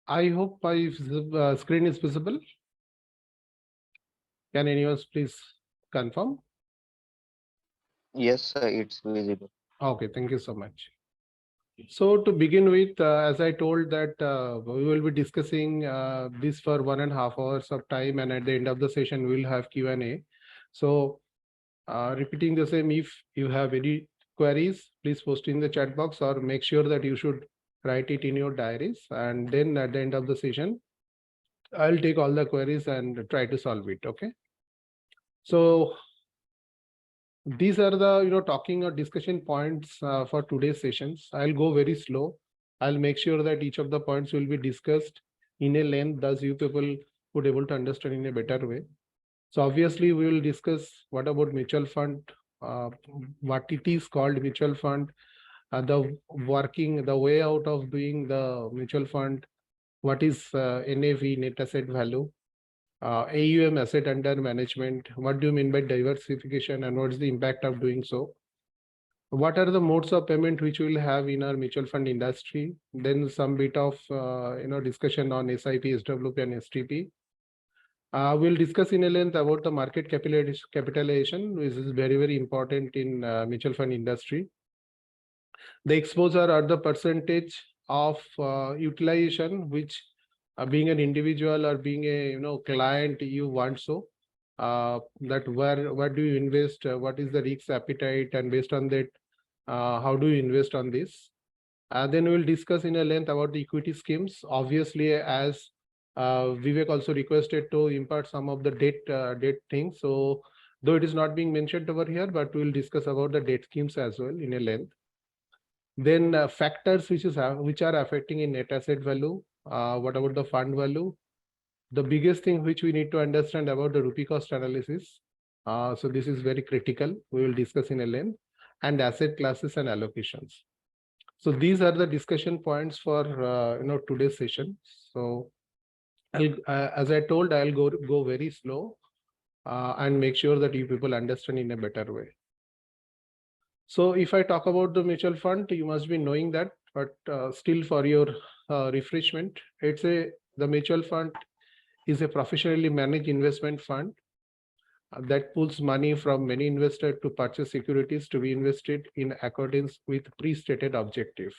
I hope my screen is visible. Can anyone please confirm? Yes, sir, it's visible. Okay, thank you so much. So to begin with, as I told that we will be discussing this for 1.5 hours of time, and at the end of the session we will have Q&A. So repeating the same, if you have any queries, please post in the chat box or make sure that you should write it in your diaries, and then at the end of the session I'll take all the queries and try to solve it. Okay, so these are the talking or discussion points for today's sessions. I'll go very slow. I'll make sure that each of the points will be discussed in a length thus you people would able to understand in a better way. So obviously we will discuss what about mutual fund, what it is called mutual fund, the working, the way out of doing the mutual fund, what is NAV, net asset value, AUM, asset under management, what do you mean by diversification and what's the impact of doing so? What are the modes of payment which we will have in our mutual fund industry? Then some bit of discussion on SIP, SWP and STP. We'll discuss in a length about the market capitalization, which is very, very important in mutual fund industry. The exposure or the percentage of utilization, which being an individual or being a client you want, so that where do you invest, what is the risk appetite, and based on that how do you invest on this. Then we'll discuss in a length about the equity schemes. Obviously, as Vivek also requested to impart some of the debt things, so though it is not being mentioned over here, but we'll discuss about the debt schemes as well in a length. Then factors which are affecting in net asset value. What about the fund value? The biggest thing which we need to understand about the rupee cost analysis. So this is very critical. We will discuss in a length, and asset classes and allocations. So these are the discussion points for today's session. So as I told, I'll go very slow and make sure that you people understand in a better way. So if I talk about the mutual fund, you must be knowing that, but still for your refreshment, the mutual fund is a professionally managed investment fund that pulls money from many investors to purchase securities to be invested in accordance with pre-stated objective.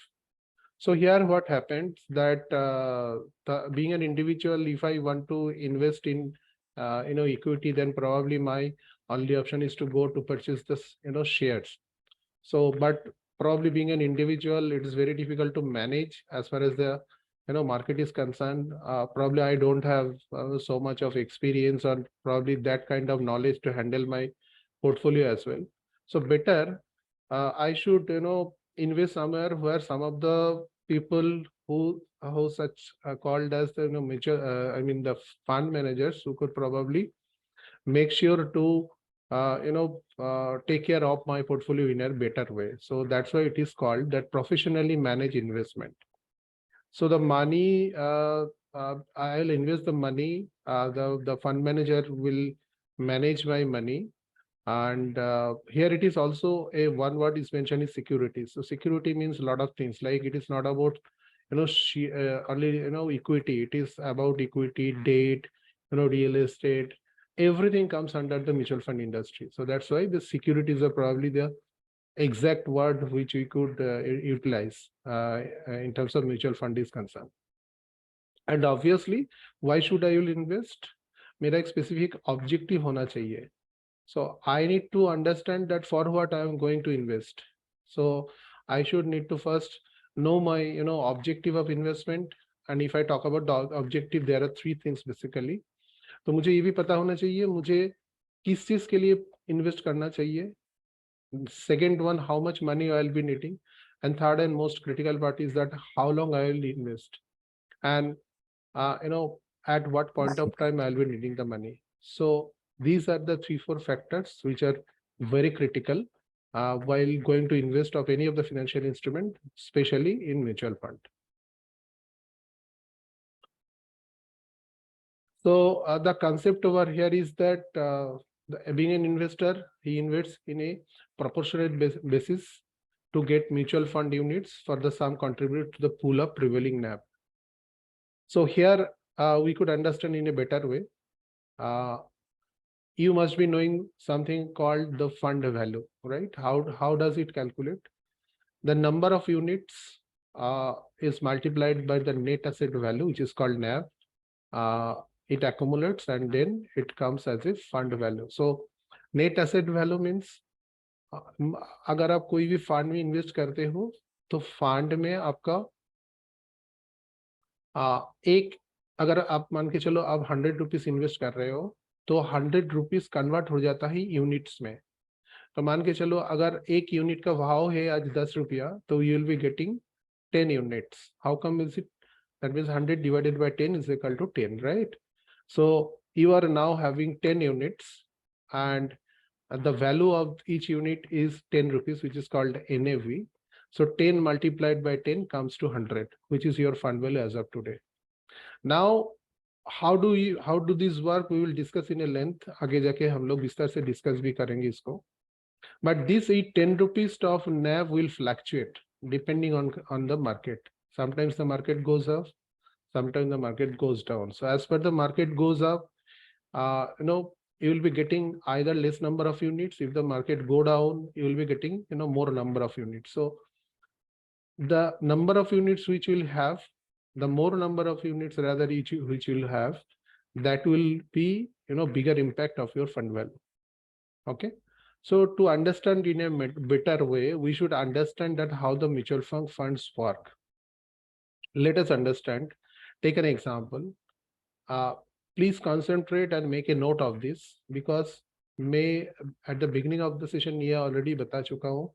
So here what happens that being an individual, if I want to invest in equity, then probably my only option is to go to purchase this shares. So but probably being an individual, it is very difficult to manage as far as the market is concerned. Probably I don't have so much of experience or probably that kind of knowledge to handle my portfolio as well. So better I should invest somewhere where some of the people who such called as the mutual the fund managers, who could probably make sure to take care of my portfolio in a better way. So that's why it is called that professionally managed investment. So the money I'll invest the money, the fund manager will manage my money. And here it is also a one word is mentioned is security. So security means a lot of things, like it is not about only equity. It is about equity, debt, real estate, everything comes under the mutual fund industry. So that's why the securities are probably the exact word which we could utilize in terms of mutual fund is concerned. And obviously, why should I will invest? मेरा एक specific objective होना चाहिए. So I need to understand that for what I am going to invest. So I should need to first know my objective of investment. And if I talk about the objective, there are three things basically. तो मुझे ये भी पता होना चाहिए मुझे किस चीज के लिए इन्वेस्ट करना चाहिए. Second one, how much money I will be needing. And third and most critical part is that how long I will invest. And at what point of time I will be needing the money. So these are the 3-4 factors which are very critical while going to invest of any of the financial instrument, especially in mutual fund. So the concept over here is that being an investor, he invests in a proportionate basis to get mutual fund units for the sum contributed to the pool of prevailing NAV. So here we could understand in a better way. You must be knowing something called the fund value, right? How does it calculate? The number of units is multiplied by the net asset value, which is called NAV. It accumulates and then it comes as a fund value. So net asset value means अगर आप कोई भी fund में invest करते हो तो fund में आपका एक, अगर आप मान के चलो आप 100 रुपीज इन्वेस्ट कर रहे हो तो 100 रुपीज कन्वर्ट हो जाता है यूनिट्स में. तो मान के चलो अगर एक यूनिट का भाव है आज 10 रुपया तो you will be getting 10 units. How come is it? That means 100 divided by 10 is equal to 10, right? So you are now having 10 units and the value of each unit is 10 rupees, which is called NAV. So 10 multiplied by 10 comes to 100, which is your fund value as of today. Now, how do this work? We will discuss in a length. आगे जाके हम लोग विस्तार से discuss भी करेंगे इसको. But this 10 rupees of NAV will fluctuate depending on the market. Sometimes the market goes up, sometimes the market goes down. So as per the market goes up, you will be getting either less number of units. If the market go down, you will be getting more number of units. So the number of units which will have, the more number of units rather which will have, that will be bigger impact of your fund value. Okay. So to understand in a better way, we should understand that how the mutual funds work. Let us understand. Take an example. Please concentrate and make a note of this because at the beginning of the session ये already बता चुका हूँ.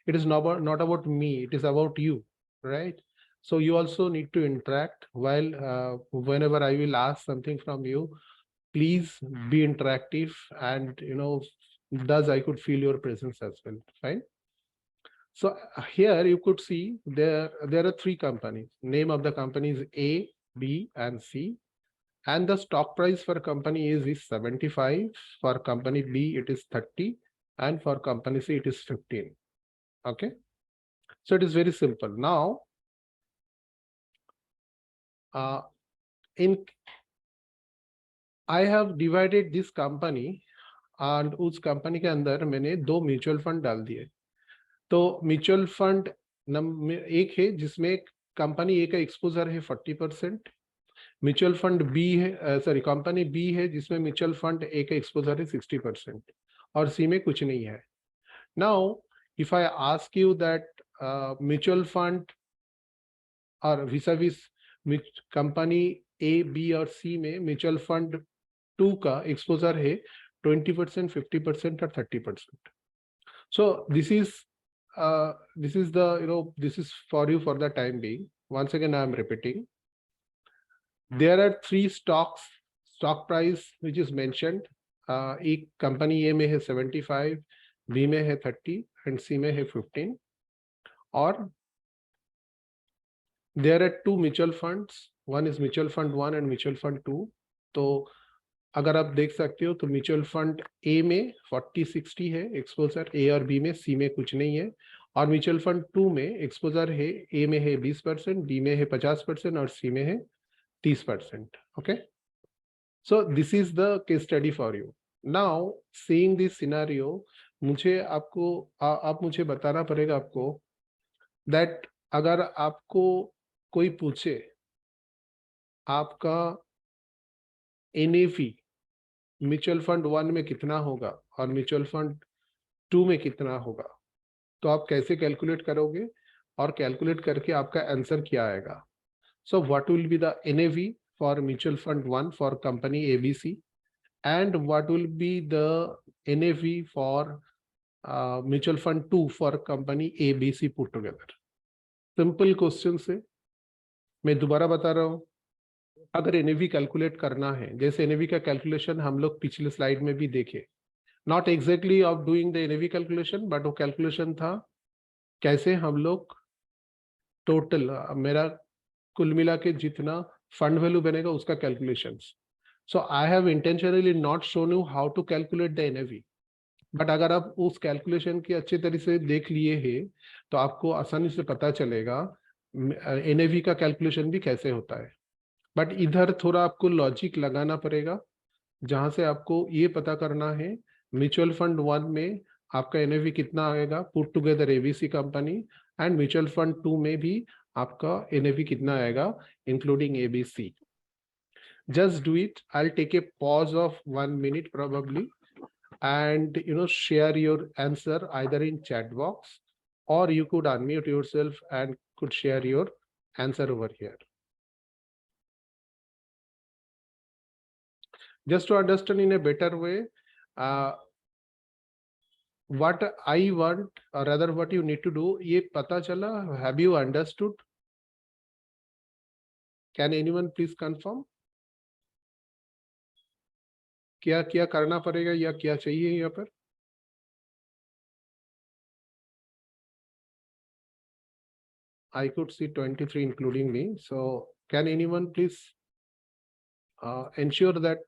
It is not about me. It is about you, right? So you also need to interact while whenever I will ask something from you, please be interactive and thus I could feel your presence as well. Fine. So here you could see there are 3 companies. Name of the companies A, B, and C, and the stock price for company A is 75. For company B, it is 30, and for company C, it is 15. Okay. So it is very simple. Now, I have divided this company. और उस company के अंदर मैंने 2 mutual fund डाल दिए. तो mutual fund एक है जिसमें कंपनी ए का एक्सपोजर है 40%. म्यूचुअल फंड बी है, सॉरी कंपनी बी है जिसमें म्यूचुअल फंड ए का एक्सपोजर है 60% और सी में कुछ नहीं है. Now if I ask you that mutual fund और विस कंपनी ए, बी और सी में म्यूचुअल फंड 2 का एक्सपोजर है 20%, 50% or 30%. So this is this is for you for the time being. Once again, I am repeating. There are 3 stock price which is mentioned. एक company A में है 75, B में है 30 and C में है 15. और there are 2 mutual funds. One is mutual fund 1 and mutual fund 2. तो अगर आप देख सकते हो तो म्यूचुअल फंड ए में 40-60 है एक्सपोजर, ए और बी में, सी में कुछ नहीं है. और म्यूचुअल फंड 2 में एक्सपोजर है, ए में है 20%, बी में है 50% और सी में है 30%. Okay. So this is the case study for you. Now seeing this scenario, आप मुझे बताना पड़ेगा आपको दैट अगर आपको कोई पूछे आपका NAV म्यूचुअल फंड 1 में कितना होगा और म्यूचुअल फंड 2 में कितना होगा, तो आप कैसे कैलकुलेट करोगे और कैलकुलेट करके आपका आंसर क्या आएगा. So what will be the NAV for mutual fund 1 for company ABC and what will be the NAV for mutual fund 2 for company ABC put together. Simple question से मैं दोबारा बता रहा हूँ. अगर NAV कैलकुलेट करना है, जैसे NAV का कैलकुलेशन हम लोग पिछले स्लाइड में भी देखे, not exactly of doing the NAV calculation, but वो कैलकुलेशन था कैसे हम लोग टोटल मेरा कुल मिला के जितना फंड वैल्यू बनेगा उसका calculations. So I have intentionally not shown you how to calculate the NAV. But अगर आप उस कैलकुलेशन की अच्छी तरह से देख लिए हैं तो आपको आसानी से पता चलेगा NAV का कैलकुलेशन भी कैसे होता है. बट इधर थोड़ा आपको लॉजिक लगाना पड़ेगा, जहां से आपको ये पता करना है म्यूचुअल फंड 1 में आपका NAV कितना आएगा, put together ABC company, and mutual fund 2 में भी आपका NAV कितना आएगा including ABC. Just do it. I'll take a pause of 1 minute probably, and share your answer either in chat box, or you could unmute yourself and could share your answer over here. Just to understand in a better way, what I want, or rather what you need to do, ye pata chala, have you understood? Can anyone please confirm? क्या क्या करना पड़ेगा या क्या चाहिए यहाँ पर? I could see 23 including me. So can anyone please ensure that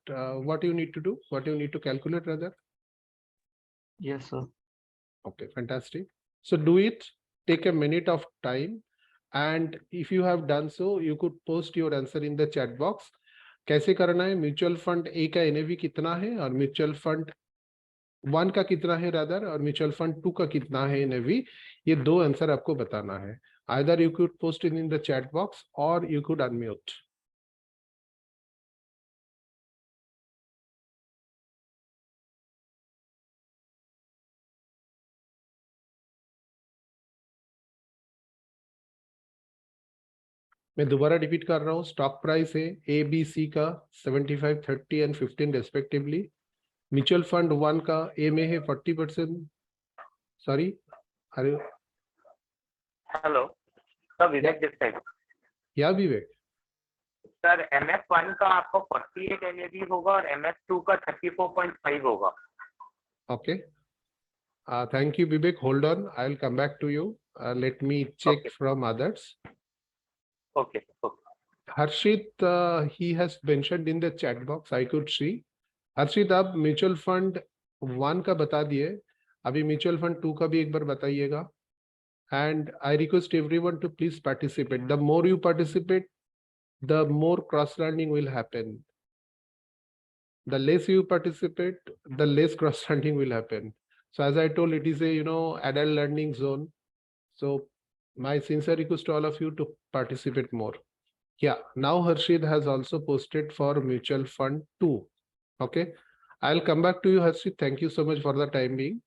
what you need to do, what you need to calculate rather? Yes, sir. Okay, fantastic. So do it, take a minute of time, and if you have done so, you could post your answer in the chat box. कैसे करना है? Mutual fund ए का NAV कितना है और mutual fund 1 का कितना है रादर, और म्यूचुअल फंड 2 का कितना है NAV, ये दो आंसर आपको बताना है. Either you could post it in the chat box or you could unmute. मैं दोबारा रिपीट कर रहा हूँ, स्टॉक प्राइस है ABC का 75, 30 एंड 15 रेस्पेक्टिवली. म्यूचुअल फंड 1 का A में है 40%. सॉरी, अरे hello sir, Vivek this side. क्या विवेक? सर MF1 का आपको 48 NAV होगा और MF2 का 34.5 होगा. Okay. Thank you, Vivek. Hold on. I'll come back to you. Let me check Okay. from others. Okay. Harshit, he has mentioned in the chat box. I could see. हर्षित, आप mutual fund 1 का बता दिए, अभी mutual fund 2 का भी एक बार बताइएगा. And I request everyone to please participate. The more you participate, the more cross learning will happen. The less you participate, the less cross learning will happen. So as I told, it is a adult learning zone. So my sincere request to all of you to participate more. Yeah, now Harshit has also posted for mutual fund 2. Okay, I'll come back to you, Harshit. Thank you so much for the time being.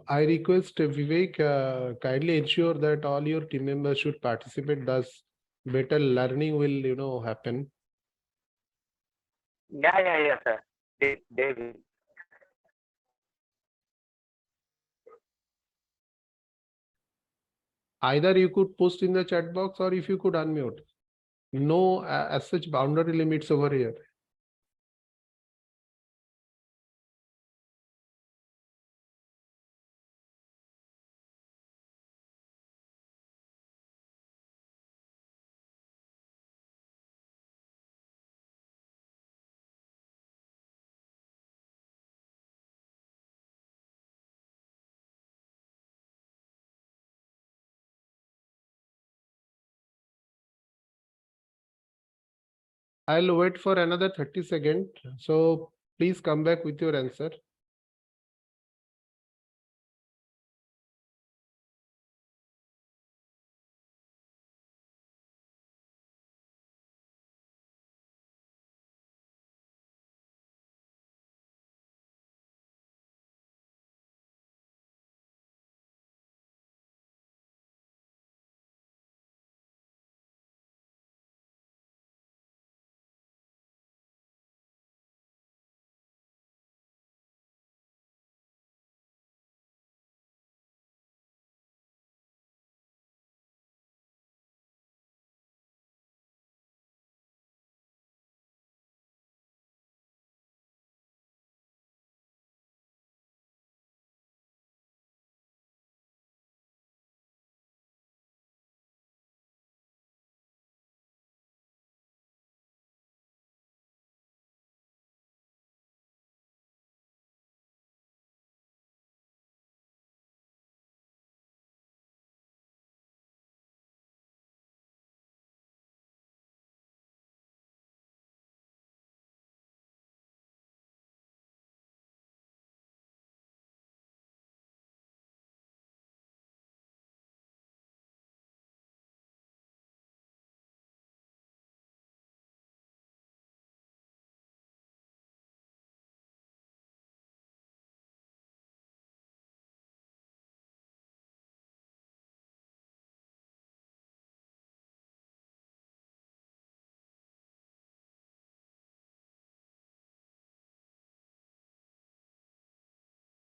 I request Vivek, kindly ensure that all your team members should participate. Thus, better learning will, happen. Yeah, sir. They will. Either you could post in the chat box, or if you could unmute. No, as such boundary limits over here. I'll wait for another 30 seconds. So please come back with your answer.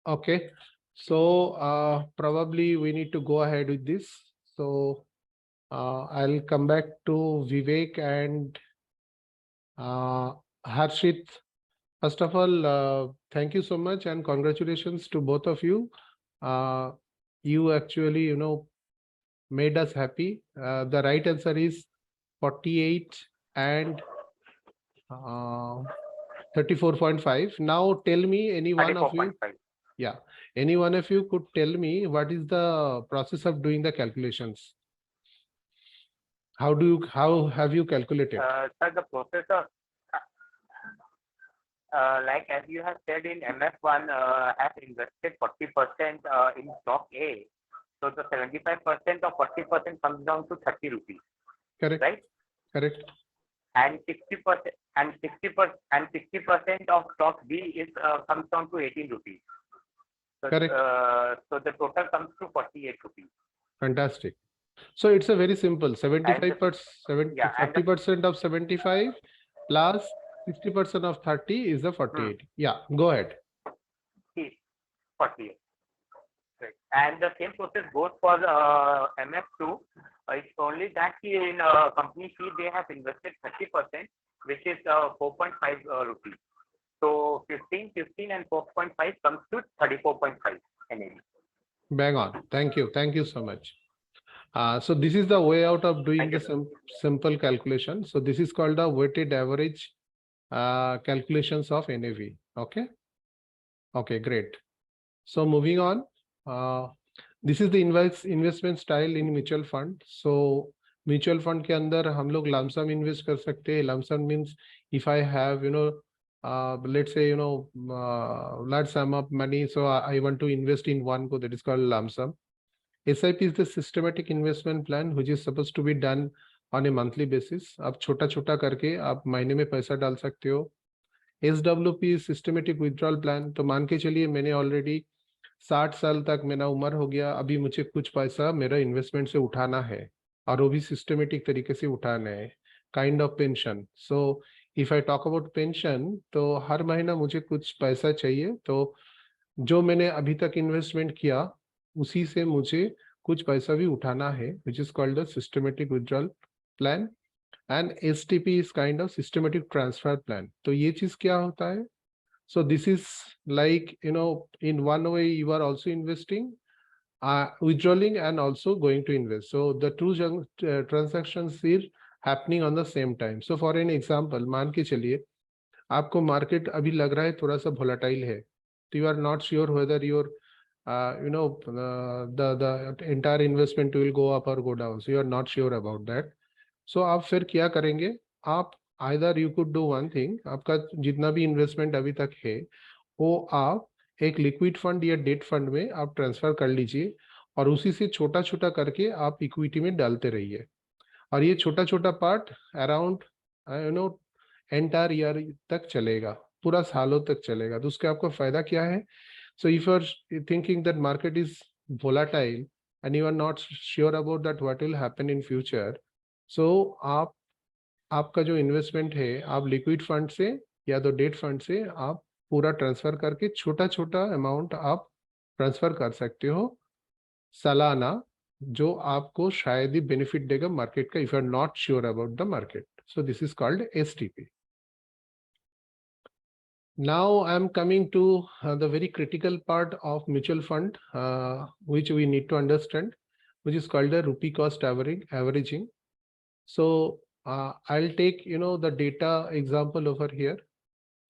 Okay, so probably we need to go ahead with this. So I'll come back to Vivek and Harshit. First of all, thank you so much and congratulations to both of you. You actually, made us happy. The right answer is 48 and 34.5. Now tell me, any one of you, 34.5. yeah, any one of you could tell me what is the process of doing the calculations? How have you calculated? Sir, the process of like as you have said in MF1 has invested 40% in stock A. So the 75% of 40% comes down to 30 rupees, Correct, right? correct, And 60% of stock B is comes down to 18 rupees. So, correct. So the total comes to 48 rupees. Fantastic. So it's a very simple 75%, yeah, and the- 40% of 75 plus 60% of 30 is the 48. Yeah, go ahead. 48. Right. And the same process goes for MF2. It's only that in company C they have invested 30%, which is 4.5 rupees. So 15, and 4.5 comes to 34.5 NAV. Bang on. Thank you. Thank you so much. So this is the way out of doing Thank the simple calculation. So this is called the weighted average calculations of NAV. Okay. Okay, great. So moving on. This is the investment style in mutual fund. So mutual fund के अंदर हम लोग lump sum invest कर सकते हैं. Lump sum means if I have, let's say, large sum of money, so I want to invest in one go, that is called lump sum. SIP is the systematic investment plan which is supposed to be done on a monthly basis. आप छोटा छोटा करके आप महीने में पैसा डाल सकते हो. SWP systematic withdrawal plan. तो मान के चलिए मैंने ऑलरेडी 60 साल तक मेरा उम्र हो गया, अभी मुझे कुछ पैसा मेरा इन्वेस्टमेंट से उठाना है और वो भी सिस्टमेटिक तरीके से उठाना है. Kind of pension. So if I talk about pension, तो हर महीना मुझे कुछ पैसा चाहिए, तो जो मैंने अभी तक इन्वेस्टमेंट किया उसी से मुझे कुछ पैसा भी उठाना है, which is called the systematic withdrawal plan. And STP is kind of systematic transfer plan. तो ये चीज क्या होता है? So this is like, in one way you are also investing, withdrawing and also going to invest. So the two transactions are happening on the same time. So for an example, मान के चलिए आपको market अभी लग रहा है थोड़ा सा volatile है, तो you are not sure whether your the entire investment will go up or go down. So you are not sure about that. So आप फिर क्या करेंगे? आप either you could do one thing, आपका जितना भी इन्वेस्टमेंट अभी तक है वो आप एक लिक्विड फंड या डेट फंड में आप ट्रांसफर कर लीजिए और उसी से छोटा छोटा करके आप इक्विटी में डालते रहिए. और ये छोटा छोटा पार्ट अराउंड एंटायर ईयर तक चलेगा, पूरा सालों तक चलेगा. तो उसका आपको फायदा क्या है? So if you are thinking that market is volatile and you are not sure about that what will happen in future, so आपका जो इन्वेस्टमेंट है आप लिक्विड फंड से या तो डेट फंड से आप पूरा ट्रांसफर करके छोटा छोटा अमाउंट आप ट्रांसफर कर सकते हो सालाना, जो आपको शायद ही बेनिफिट देगा मार्केट का, if you are not sure about the market. So this is called STP. Now I am coming to the very critical part of mutual fund, which we need to understand, which is called the rupee cost averaging. So I'll take the data example over here.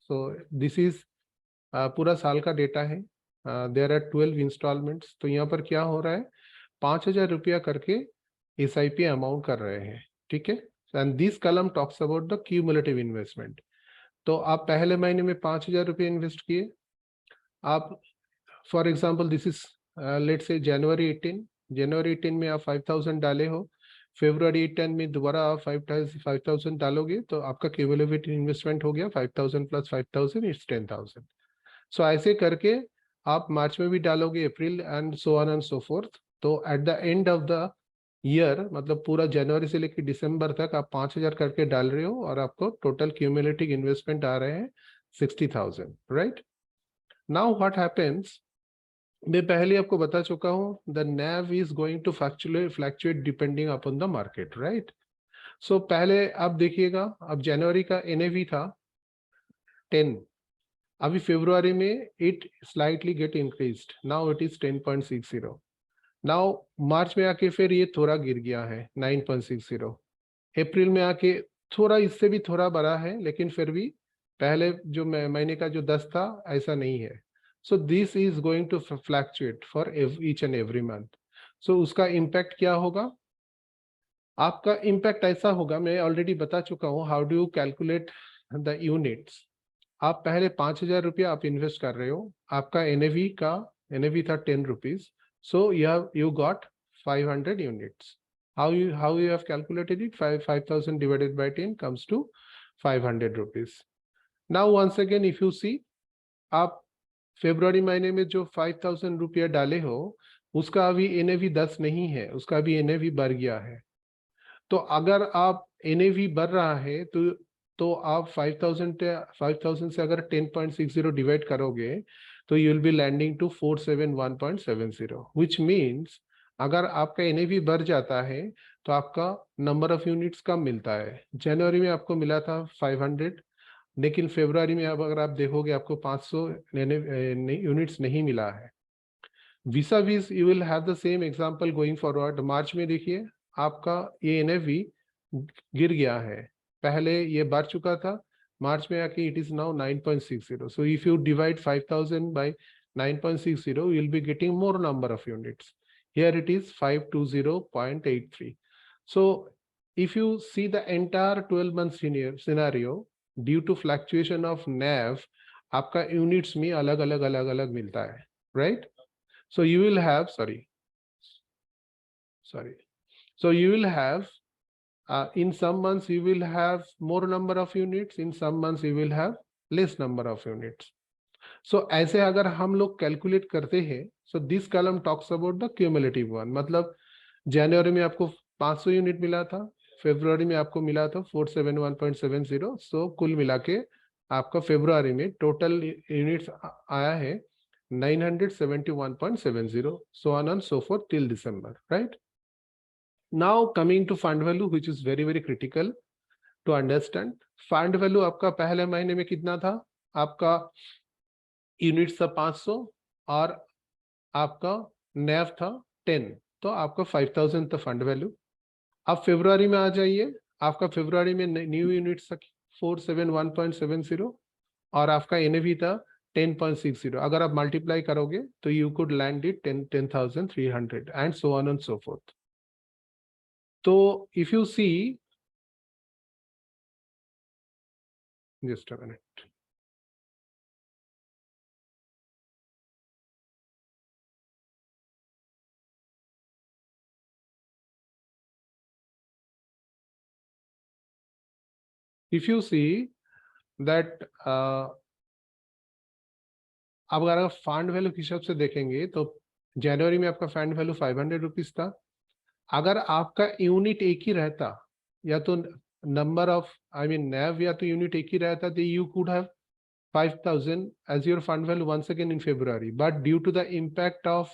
So this is पूरा साल का data है. There are 12 installments. तो यहाँ पर क्या हो रहा है? 5,000 रुपया करके SIP अमाउंट कर रहे हैं. ठीक है. And this column talks about the cumulative investment. तो आप पहले महीने में 5,000 रुपये इन्वेस्ट किए. आप for example this is let's say जनवरी 18 में आप 5,000 डाले हो. फरवरी 10 में दोबारा आप 5,000 डालोगे तो आपका क्यूमुलेटिव इन्वेस्टमेंट हो गया 5,000 प्लस 5,000 इट्स 10,000. सो ऐसे करके आप मार्च में भी डालोगे, April and so on and so forth. तो at the end of the year, मतलब पूरा जनवरी से लेकर दिसंबर तक आप 5,000 करके डाल रहे हो और आपको टोटल क्यूमुलेटिव इन्वेस्टमेंट आ रहे हैं 60,000. राइट नाउ व्हाट हैपेंस, मैं पहले आपको बता चुका हूं the NAV is going to fluctuate depending upon the market, right. So पहले आप देखिएगा, अब जनवरी का NAV था 10, अभी फरवरी में it slightly get increased, now it is 10.60। Now मार्च में आके फिर ये थोड़ा गिर गया है 9.60। अप्रैल में आके थोड़ा इससे भी थोड़ा बड़ा है, लेकिन फिर भी पहले जो महीने का जो 10 था ऐसा नहीं है। So this is going to fluctuate for each and every month. So उसका इम्पैक्ट क्या होगा? आपका इम्पैक्ट ऐसा होगा, मैं ऑलरेडी बता चुका हूँ how do you calculate the units. आप पहले 5,000 रुपया आप इन्वेस्ट कर रहे हो, आपका NAV था 10 rupees, so you got 500 units. How you have calculated it? 5,000 divided by 10 comes to 500 rupees. Now once again if you see, आप फरवरी महीने में जो 5,000 रुपया डाले हो उसका अभी NAV 10 नहीं है, उसका अभी NAV बढ़ गया है। तो अगर आप NAV बढ़ रहा है तो आप 5,000 से अगर 10.60 डिवाइड करोगे तो you will be landing to 471.70, which means अगर आपका NAV बढ़ जाता है तो आपका नंबर ऑफ यूनिट्स कम मिलता है। जनवरी में आपको मिला था 500, लेकिन फरवरी में अब अगर आप देखोगे आपको 500 यूनिट्स नहीं मिला है। Vis a vis you will have the same example going forward. मार्च में देखिए आपका ये NAV गिर गया है, पहले ये बढ़ चुका था, मार्च में आके it is now 9.60। So if you divide 5,000 by 9.60 you will be getting more number of units. Here it is 520.83. So if you see the entire 12-month scenario, due to fluctuation of NAV आपका units में अलग अलग मिलता है, right. So you will have, so you will have in some months you will have more number of units, in some months you will have less number of units. So ऐसे अगर हम लोग calculate करते हैं, so this column talks about the cumulative one, मतलब जनवरी में आपको 500 unit मिला था, फरवरी में आपको मिला था 471.70। सो कुल मिला के आपका फरवरी में टोटल यूनिट्स आया है 971.70, so on and so forth till December, right? Now coming to fund value, which is very critical to understand. Fund value आपका पहले महीने में कितना था? आपका यूनिट था 500 और आपका NAV था 10, तो आपका 5,000 था फंड वैल्यू। अब फरवरी में आ जाइए, आपका फरवरी में न्यू यूनिट्स 471.70 और आपका NAV था 10.60। अगर आप मल्टीप्लाई करोगे तो you could land it 10,300 and so on and so forth. तो if you see, just a minute, if you see that अब अगर आप फंड वैल्यू के हिसाब से देखेंगे तो जनवरी में आपका फंड वैल्यू 500 रुपीज था। अगर आपका यूनिट एक ही रहता, या तो नंबर ऑफ NAV या तो यूनिट एक ही रहता, तो you could have 5,000 as your fund value once again in February, but due to the impact of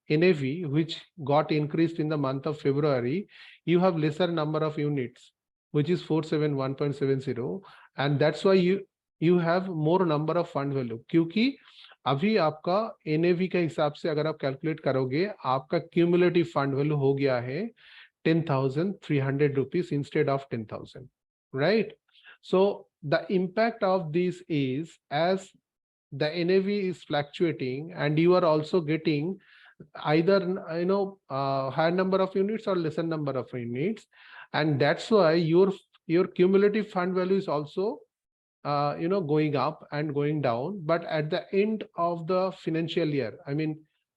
NAV which got increased in the month of February, you have lesser number of units, which is 471.70, and that's why you have more number of fund value। क्योंकि अभी आपका NAV के हिसाब से अगर आप calculate करोगे, आपका क्यूमुलेटिव फंड वैल्यू हो गया है 10,300 rupees instead of 10,000, right? So the impact of this is, as the NAV is fluctuating and you are also getting either higher number of units or lesser number of units, and that's why your cumulative fund value is also going up and going down. But at the end of the financial year,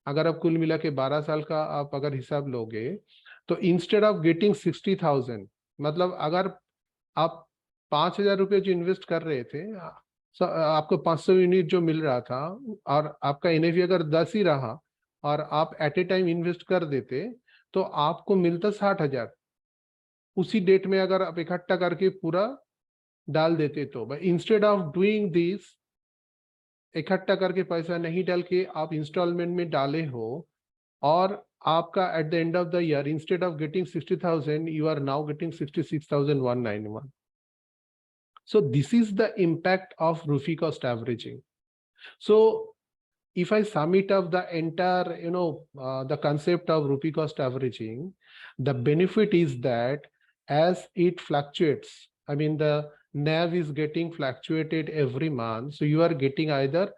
अगर आप कुल मिला के 12 साल का आप अगर हिसाब लोगे तो इंस्टेड ऑफ गेटिंग 60,000, मतलब अगर आप 5,000 रुपये जो इन्वेस्ट कर रहे थे, आपको 500 यूनिट जो मिल रहा था और आपका NAV अगर 10 ही रहा और आप एट ए टाइम इन्वेस्ट कर देते तो आपको मिलता 60,000 उसी डेट में, अगर आप इकट्ठा करके पूरा डाल देते तो। But instead of doing this इकट्ठा करके पैसा नहीं डाल के आप इंस्टॉलमेंट में डाले हो, और आपका at the end of the year instead of getting 60,000 you are now getting 66,191. So this is the impact of rupee cost averaging. So if I sum it up, the entire, the concept of rupee cost averaging, the benefit is that as it fluctuates, I mean, the NAV is getting fluctuated every month. So you are getting either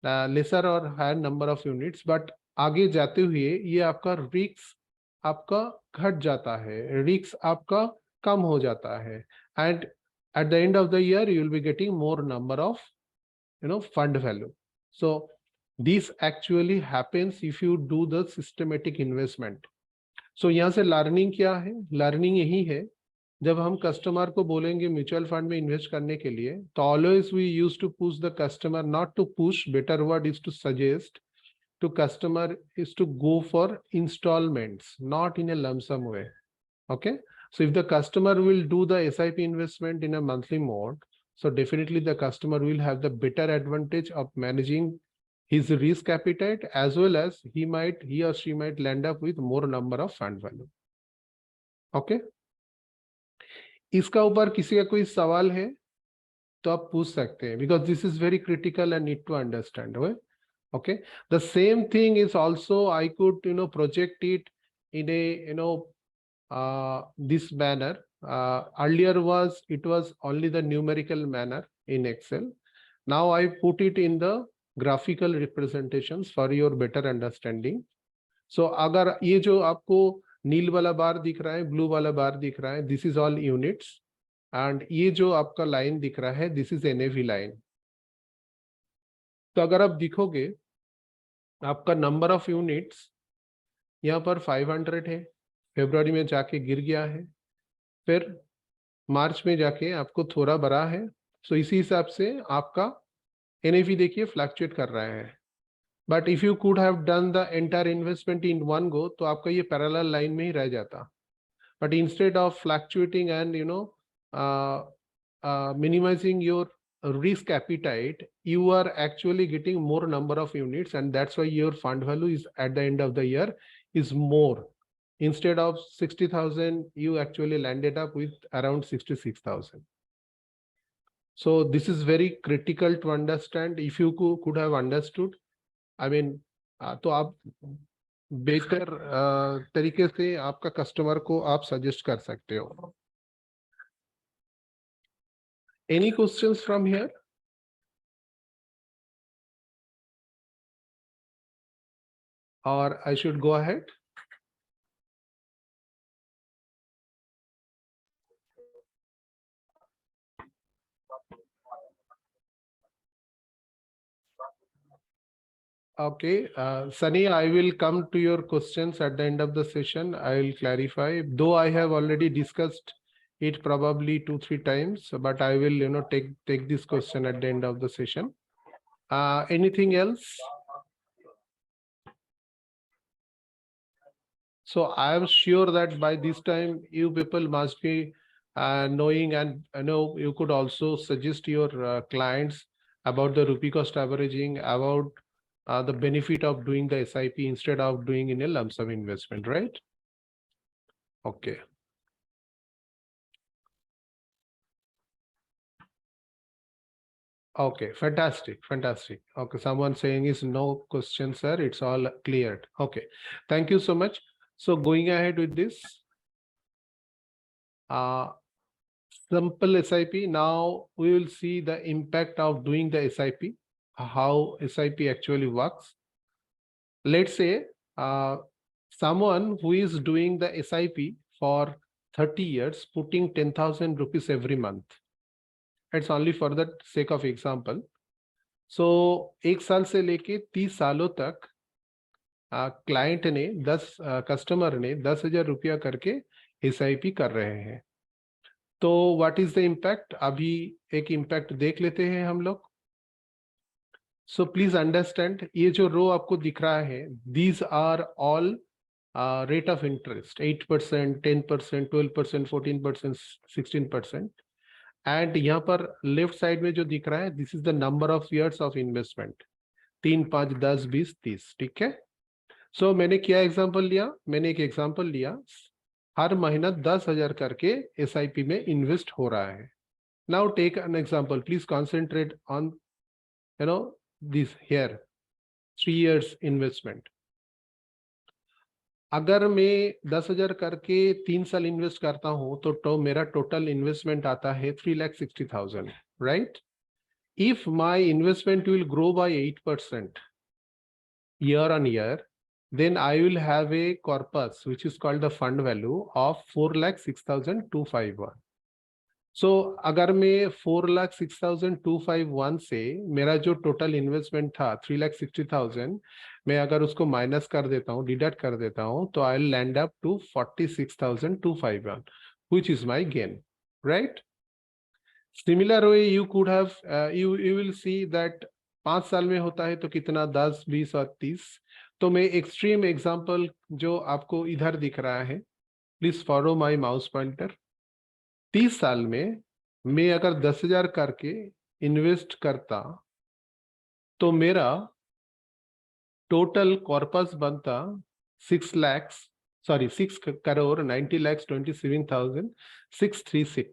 lesser or higher number of units, but आगे जाते हुए ये आपका risk आपका घट जाता है, risk आपका कम हो जाता है, and at the end of the year you will be getting more number of fund value. So this actually happens if you do the systematic investment. So यहाँ से लर्निंग क्या है? लर्निंग यही है, जब हम कस्टमर को बोलेंगे म्यूचुअल फंड में इन्वेस्ट करने के लिए, तो always we use to push the customer, not to push, better word is to suggest to customer is to go for installments, not in a lump sum way. Okay, so if the customer will do the SIP investment in a monthly mode, so definitely the customer will have the better advantage of managing his risk appetite, as well as he or she might land up with more number of fund value. Okay, इसका ऊपर किसी का कोई सवाल है तो आप पूछ सकते हैं, because this is very critical and need to understand. Okay, the same thing is also I could project it in a this manner. Earlier it was only the numerical manner in Excel. Now I put it in the graphical representations for your better understanding. So अगर ये जो आपको नील वाला बार दिख रहा है, blue वाला बार दिख रहा है, this is all units, and ये जो आपका लाइन दिख रहा है, this is NAV line. तो अगर आप दिखोगे आपका नंबर ऑफ यूनिट्स यहाँ पर 500 है, फरवरी में जाके गिर गया है, फिर मार्च में जाके आपको थोड़ा बढ़ा है. सो इसी हिसाब से आपका NAV देखिए फ्लक्चुएट कर रहा है. But if you could have done the entire investment in one go, तो आपका ये पैरेलल लाइन में ही रह जाता. But instead of fluctuating and minimizing your risk appetite, you are actually getting more number of units, and that's why your fund value is at the end of the year is more. Instead of 60,000, you actually landed up with around 66,000. So this is very critical to understand. If you could have understood, I mean, तो आप बेहतर तरीके से आपका customer को आप suggest कर सकते हो. Any questions from here? Or I should go ahead? Okay, Sunny, I will come to your questions at the end of the session. I will clarify, though I have already discussed it probably 2-3 times, but I will take this question at the end of the session. Anything else? So I am sure that by this time you people must be knowing, and you could also suggest your clients about the rupee cost averaging, about the benefit of doing the SIP instead of doing in a lump sum investment, right? Okay. Okay, fantastic. Okay, someone saying is no question, sir. It's all cleared. Okay, thank you so much. So going ahead with this, simple SIP. Now we will see the impact of doing the SIP, how SIP actually works. Let's say someone who is doing the SIP for 30 years, putting 10,000 rupees every month. It's only for the sake of example. So 1 साल से लेके 30 सालों तक client ने customer ने 10,000 रुपया करके SIP कर रहे हैं. तो व्हाट इज द इम्पैक्ट? अभी एक इम्पैक्ट देख लेते हैं हम लोग. सो प्लीज अंडरस्टैंड, ये जो रो आपको दिख रहा है, these are all rate of interest, 8%, 10%, 12%, 14%, 16%. And यहाँ पर लेफ्ट साइड में जो दिख रहा है, this is the number of years of investment, 3, 5, 10, 20, 30, ठीक है। सो मैंने क्या एग्जांपल लिया, मैंने एक एग्जांपल लिया, हर महीना 10,000 करके SIP में इन्वेस्ट हो रहा है। Now take an example, please concentrate on this here 3 years investment. अगर मैं 10,000 करके 3 साल इन्वेस्ट करता हूं तो मेरा टोटल इन्वेस्टमेंट आता है 3,60,000, right. If my investment will grow by 8% year on year, then I will have a corpus which is called the fund value of 4,06,251. So अगर मैं 4,06,251 से मेरा जो टोटल इन्वेस्टमेंट था 3,60,000, मैं अगर उसको माइनस कर देता हूँ, डिडक्ट कर देता हूँ, तो I will land up to 46,251, which is my gain, right? Similar way you could have you will see that 5 साल में होता है तो कितना, 10, 20 और 30। तो मैं एक्सट्रीम एग्जांपल जो आपको इधर दिख रहा है, please follow my mouse pointer. 30 साल में मैं अगर 10,000 करके इन्वेस्ट करता तो मेरा टोटल कॉर्पस बनता 6 crore 90,27,636।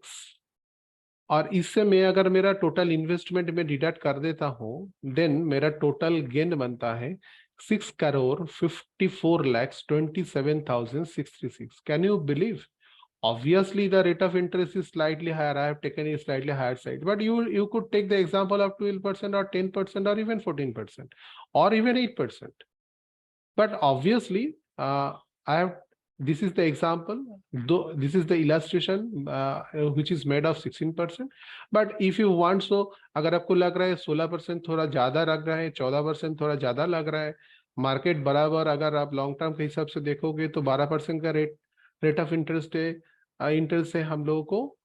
और इससे मैं अगर मेरा टोटल इन्वेस्टमेंट में डिडक्ट कर देता हूं, देन मेरा टोटल गेन बनता है 6,54,27,636। Can you believe? Obviously the rate of interest is slightly higher. I have taken a slightly higher side, but you could take the example of 12% or 10% or even 14% or even 8%. But obviously this is the example, though this is the illustration which is made of 16%. But if you want, so अगर आपको लग रहा है 16% थोड़ा ज्यादा लग रहा है, 14% थोड़ा ज्यादा लग रहा है, मार्केट बराबर अगर आप लॉन्ग टर्म के हिसाब से देखोगे तो 12% का रेट ऑफ इंटरेस्ट है, इंटरेस्ट से हम लोगों को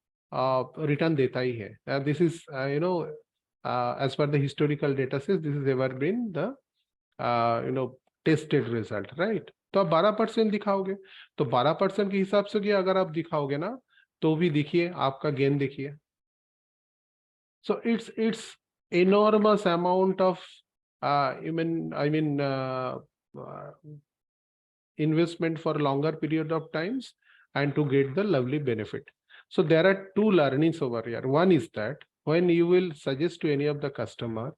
रिटर्न देता ही है। This is as per the historical data says this is ever been the tested result, right. तो आप 12% दिखाओगे तो 12% के हिसाब से अगर आप दिखाओगे ना, तो भी देखिए आपका गेन देखिए। So it's enormous amount of investment for longer period of times and to get the lovely benefit. So there are 2 learnings over here. One is that when you will suggest to any of the customer,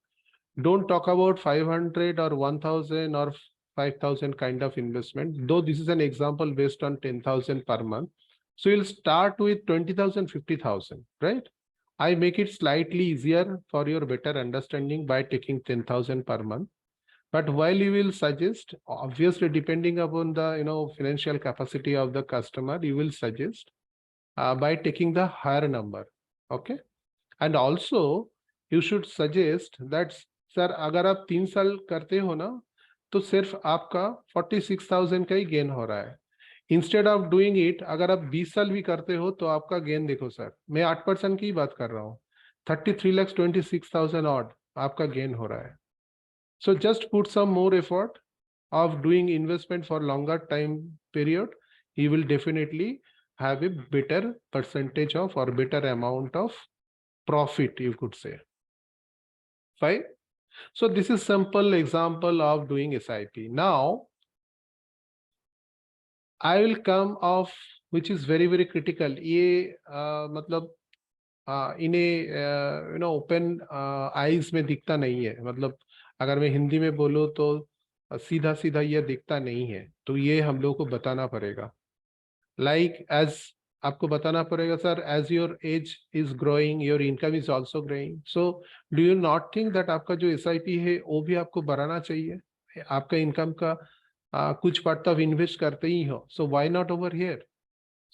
don't talk about 500 or 1,000 or 5,000 kind of investment, though this is an example based on 10,000 per month. So you'll start with 20,000, 50,000, right? I make it slightly easier for your better understanding by taking 10,000 per month. But while you will suggest, obviously depending upon the financial capacity of the customer, you will suggest by taking the higher number, okay? And also you should suggest that sir अगर आप 3 साल करते हो ना तो सिर्फ आपका 46,000 का ही गेन हो रहा है। इंस्टेड ऑफ डूइंग इट, अगर आप 20 साल भी करते हो तो आपका गेन देखो सर, मैं 8% की बात कर रहा हूँ, 33,26,000 ऑड आपका गेन हो रहा है। So just put some more effort of doing investment for longer time period. You will definitely have a better percentage of or better amount of profit, you could say. Fine. So this is simple example of doing SIP. Now I will come off, which is very, very critical. ये मतलब इन्हें open eyes में दिखता नहीं है, मतलब अगर मैं हिंदी में बोलूँ तो सीधा सीधा ये दिखता नहीं है, तो ये हम लोग को बताना पड़ेगा। लाइक एज आपको बताना पड़ेगा sir, as your age is growing your income is also growing, so do you not think that आपका जो SIP है वो भी आपको बढ़ाना चाहिए? आपका इनकम का कुछ पार्ट तो इन्वेस्ट करते ही हो, so why not over here?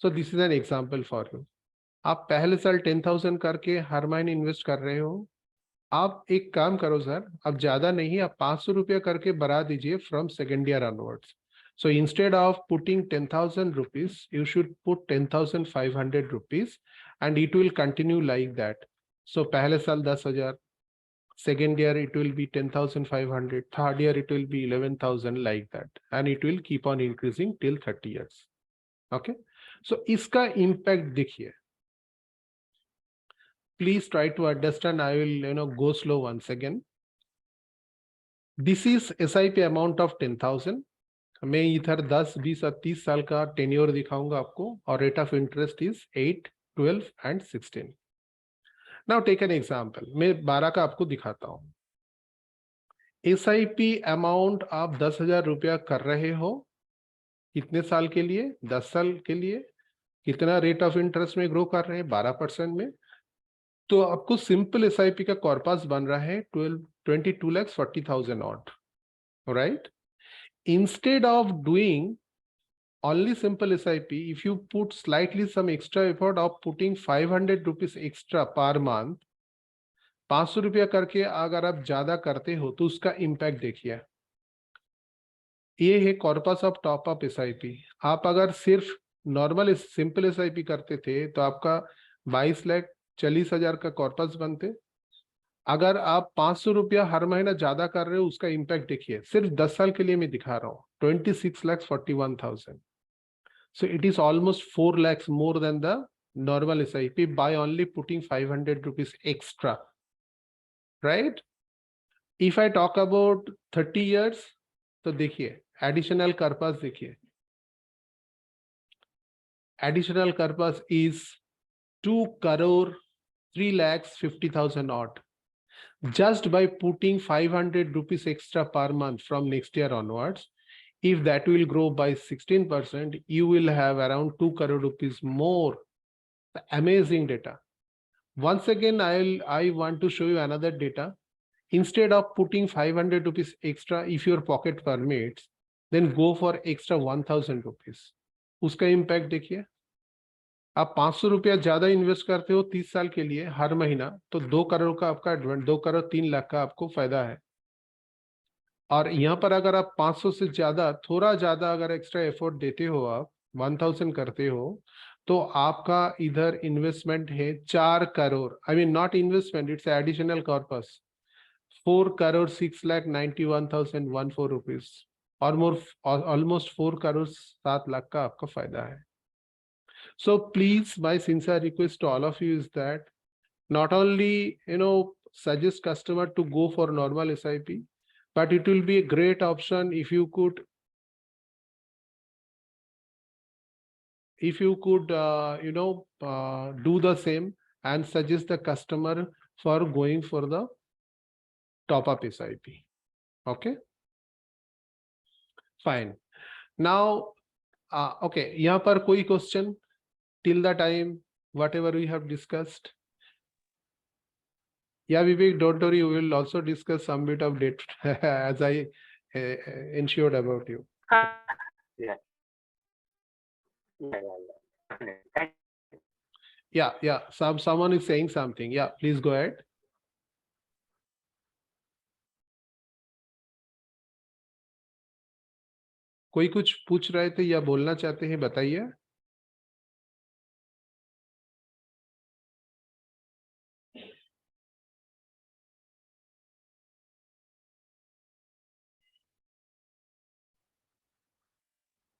So this is an example for you. आप पहले साल 10,000 करके हर महीने इन्वेस्ट कर रहे हो, आप एक काम करो सर, अब ज्यादा नहीं, आप 500 रुपया करके बढ़ा दीजिए from second year onwards. So instead of putting 10,000 rupees, you should put 10,500 rupees and it will continue like that. So पहले साल 10,000, second year it will be 10,500, third year it will be 11,000 like that, and it will keep on increasing till 30 years. Okay. So इसका impact देखिए, please try to understand. I will go slow once again. This is SIP amount of 10,000. मैं इधर 10, 20 और 30 साल का tenure दिखाऊंगा आपको, और rate of interest is 8, 12 and 16. Now take an example. मैं 12 का आपको दिखाता हूं. SIP अमाउंट आप 10,000 रुपया कर रहे हो. कितने साल के लिए? 10 साल के लिए. कितना रेट ऑफ इंटरेस्ट में ग्रो कर रहे हैं? 12% में. तो आपको सिंपल SIP का कॉर्पस बन रहा है 22,40,000 odd. Right? Instead of doing only simple SIP, if you put slightly some extra effort of putting 500 rupees extra per month, 500 रुपया करके अगर आप ज्यादा करते हो तो उसका इम्पैक्ट देखिए. ये है corpus of top up SIP. आप अगर सिर्फ नॉर्मल सिंपल SIP करते थे तो आपका 22,40,000 का कॉर्पस बनते. अगर आप 500 रुपया हर महीना ज्यादा कर रहे हो, उसका इम्पैक्ट देखिए. सिर्फ 10 साल के लिए मैं दिखा रहा हूँ. 26,41,000. So it is almost 4 lakhs more than the normal SIP by only putting 500 rupees extra. Right? If I talk about 30 years, तो देखिए additional corpus देखिए. Additional corpus is 2,03,50,000 odd. Just by putting 500 rupees extra per month from next year onwards, if that will grow by 16%, you will have around 2 crore rupees more. Amazing data. Once again, I want to show you another data. Instead of putting 500 rupees extra, if your pocket permits, then go for extra 1,000 rupees. उसका impact देखिए. आप 500 रुपया ज्यादा invest करते हो 30 साल के लिए हर महीना, तो 2 करोड़ का आपका 2 करोड़ 3 लाख का आपको फायदा है. और यहाँ पर अगर आप 500 से ज्यादा, थोड़ा ज्यादा अगर एक्स्ट्रा एफर्ट देते हो, आप 1,000 करते हो, तो आपका इधर इन्वेस्टमेंट है 4 crore. I mean not investment, it's additional corpus. 4,6,91,104 rupees. Almost 4 crore 7 lakh का आपका फायदा है. So please, my sincere request to all of you is that not only, suggest customer to go for normal SIP, but it will be a great option if you could do the same and suggest the customer for going for the top up SIP. Okay. Fine. Now, okay. यहाँ पर कोई question? Till the time, whatever we have discussed. Yeah, Vivek, don't worry, we will also discuss some bit of data as I ensured about you. Yeah. Yeah. Someone is saying something. Yeah, please go ahead. कोई कुछ पूछ रहे थे या बोलना चाहते हैं, बताइए.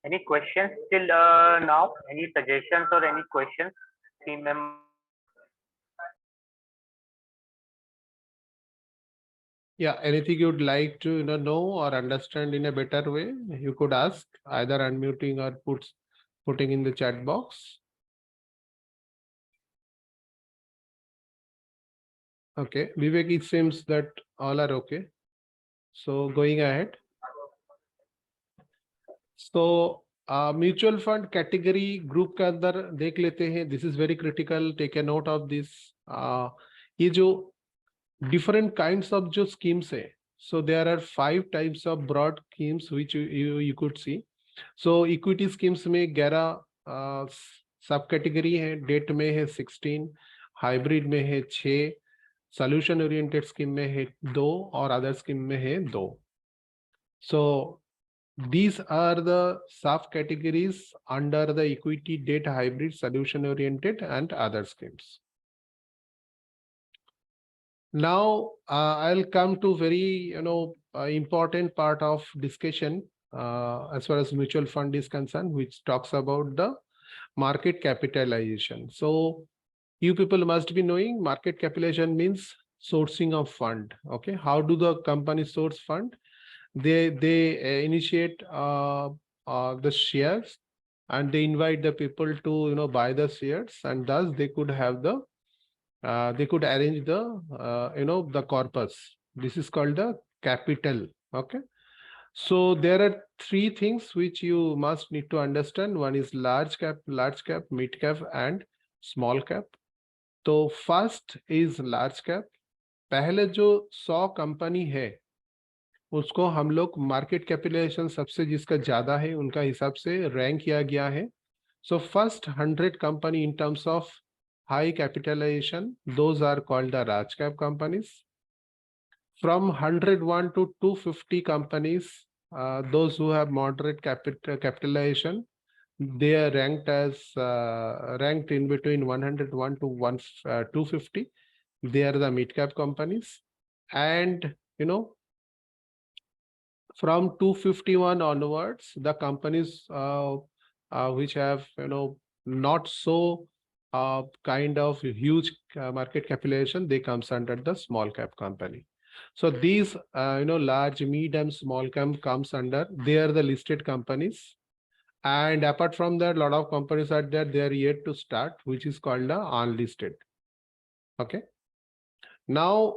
Any questions till now? Any suggestions or any questions? Team member. Yeah, anything you'd like to know or understand in a better way, you could ask, either unmuting or putting in the chat box. Okay, Vivek, it seems that all are okay. So going ahead. So mutual fund category group के अंदर देख लेते हैं. This is very critical, take a note of this. ये जो different kinds of जो schemes है, so there are 5 types of broad schemes which you could see. So equity schemes में 11 सब कैटेगरी है. डेट में है 16, हाइब्रिड में है 6, सॉल्यूशन ओरिएंटेड स्कीम में है 2 और अदर स्कीम में है 2. सो these are the subcategories under the equity, debt, hybrid, solution oriented and other schemes. Now I'll come to very important part of discussion as far as mutual fund is concerned, which talks about the market capitalization. So you people must be knowing market capitalization means sourcing of fund. Okay, how do the company source fund? They initiate the shares, and they invite the people to buy the shares, and thus they could have the they could arrange the the corpus. This is called the capital. Okay, so there are three things which you must need to understand. One is large cap, mid cap, and small cap. तो first is large cap. पहले जो 100 company है उसको हम लोग market capitalisation सबसे जिसका ज्यादा है उनका हिसाब से रैंक किया गया है. So first 100 company in terms of high capitalization, those are called the large cap companies. From 101 to 250 companies, those who have moderate capitalization, they are ranked as ranked in between 101 to 250. They are the mid cap companies, and from 251 onwards, the companies which have not so kind of huge market capitalization, they comes under the small cap company. So these large, mid, and small cap comes under, they are the listed companies. And apart from that, a lot of companies are there, they are yet to start, which is called the unlisted. Okay. Now,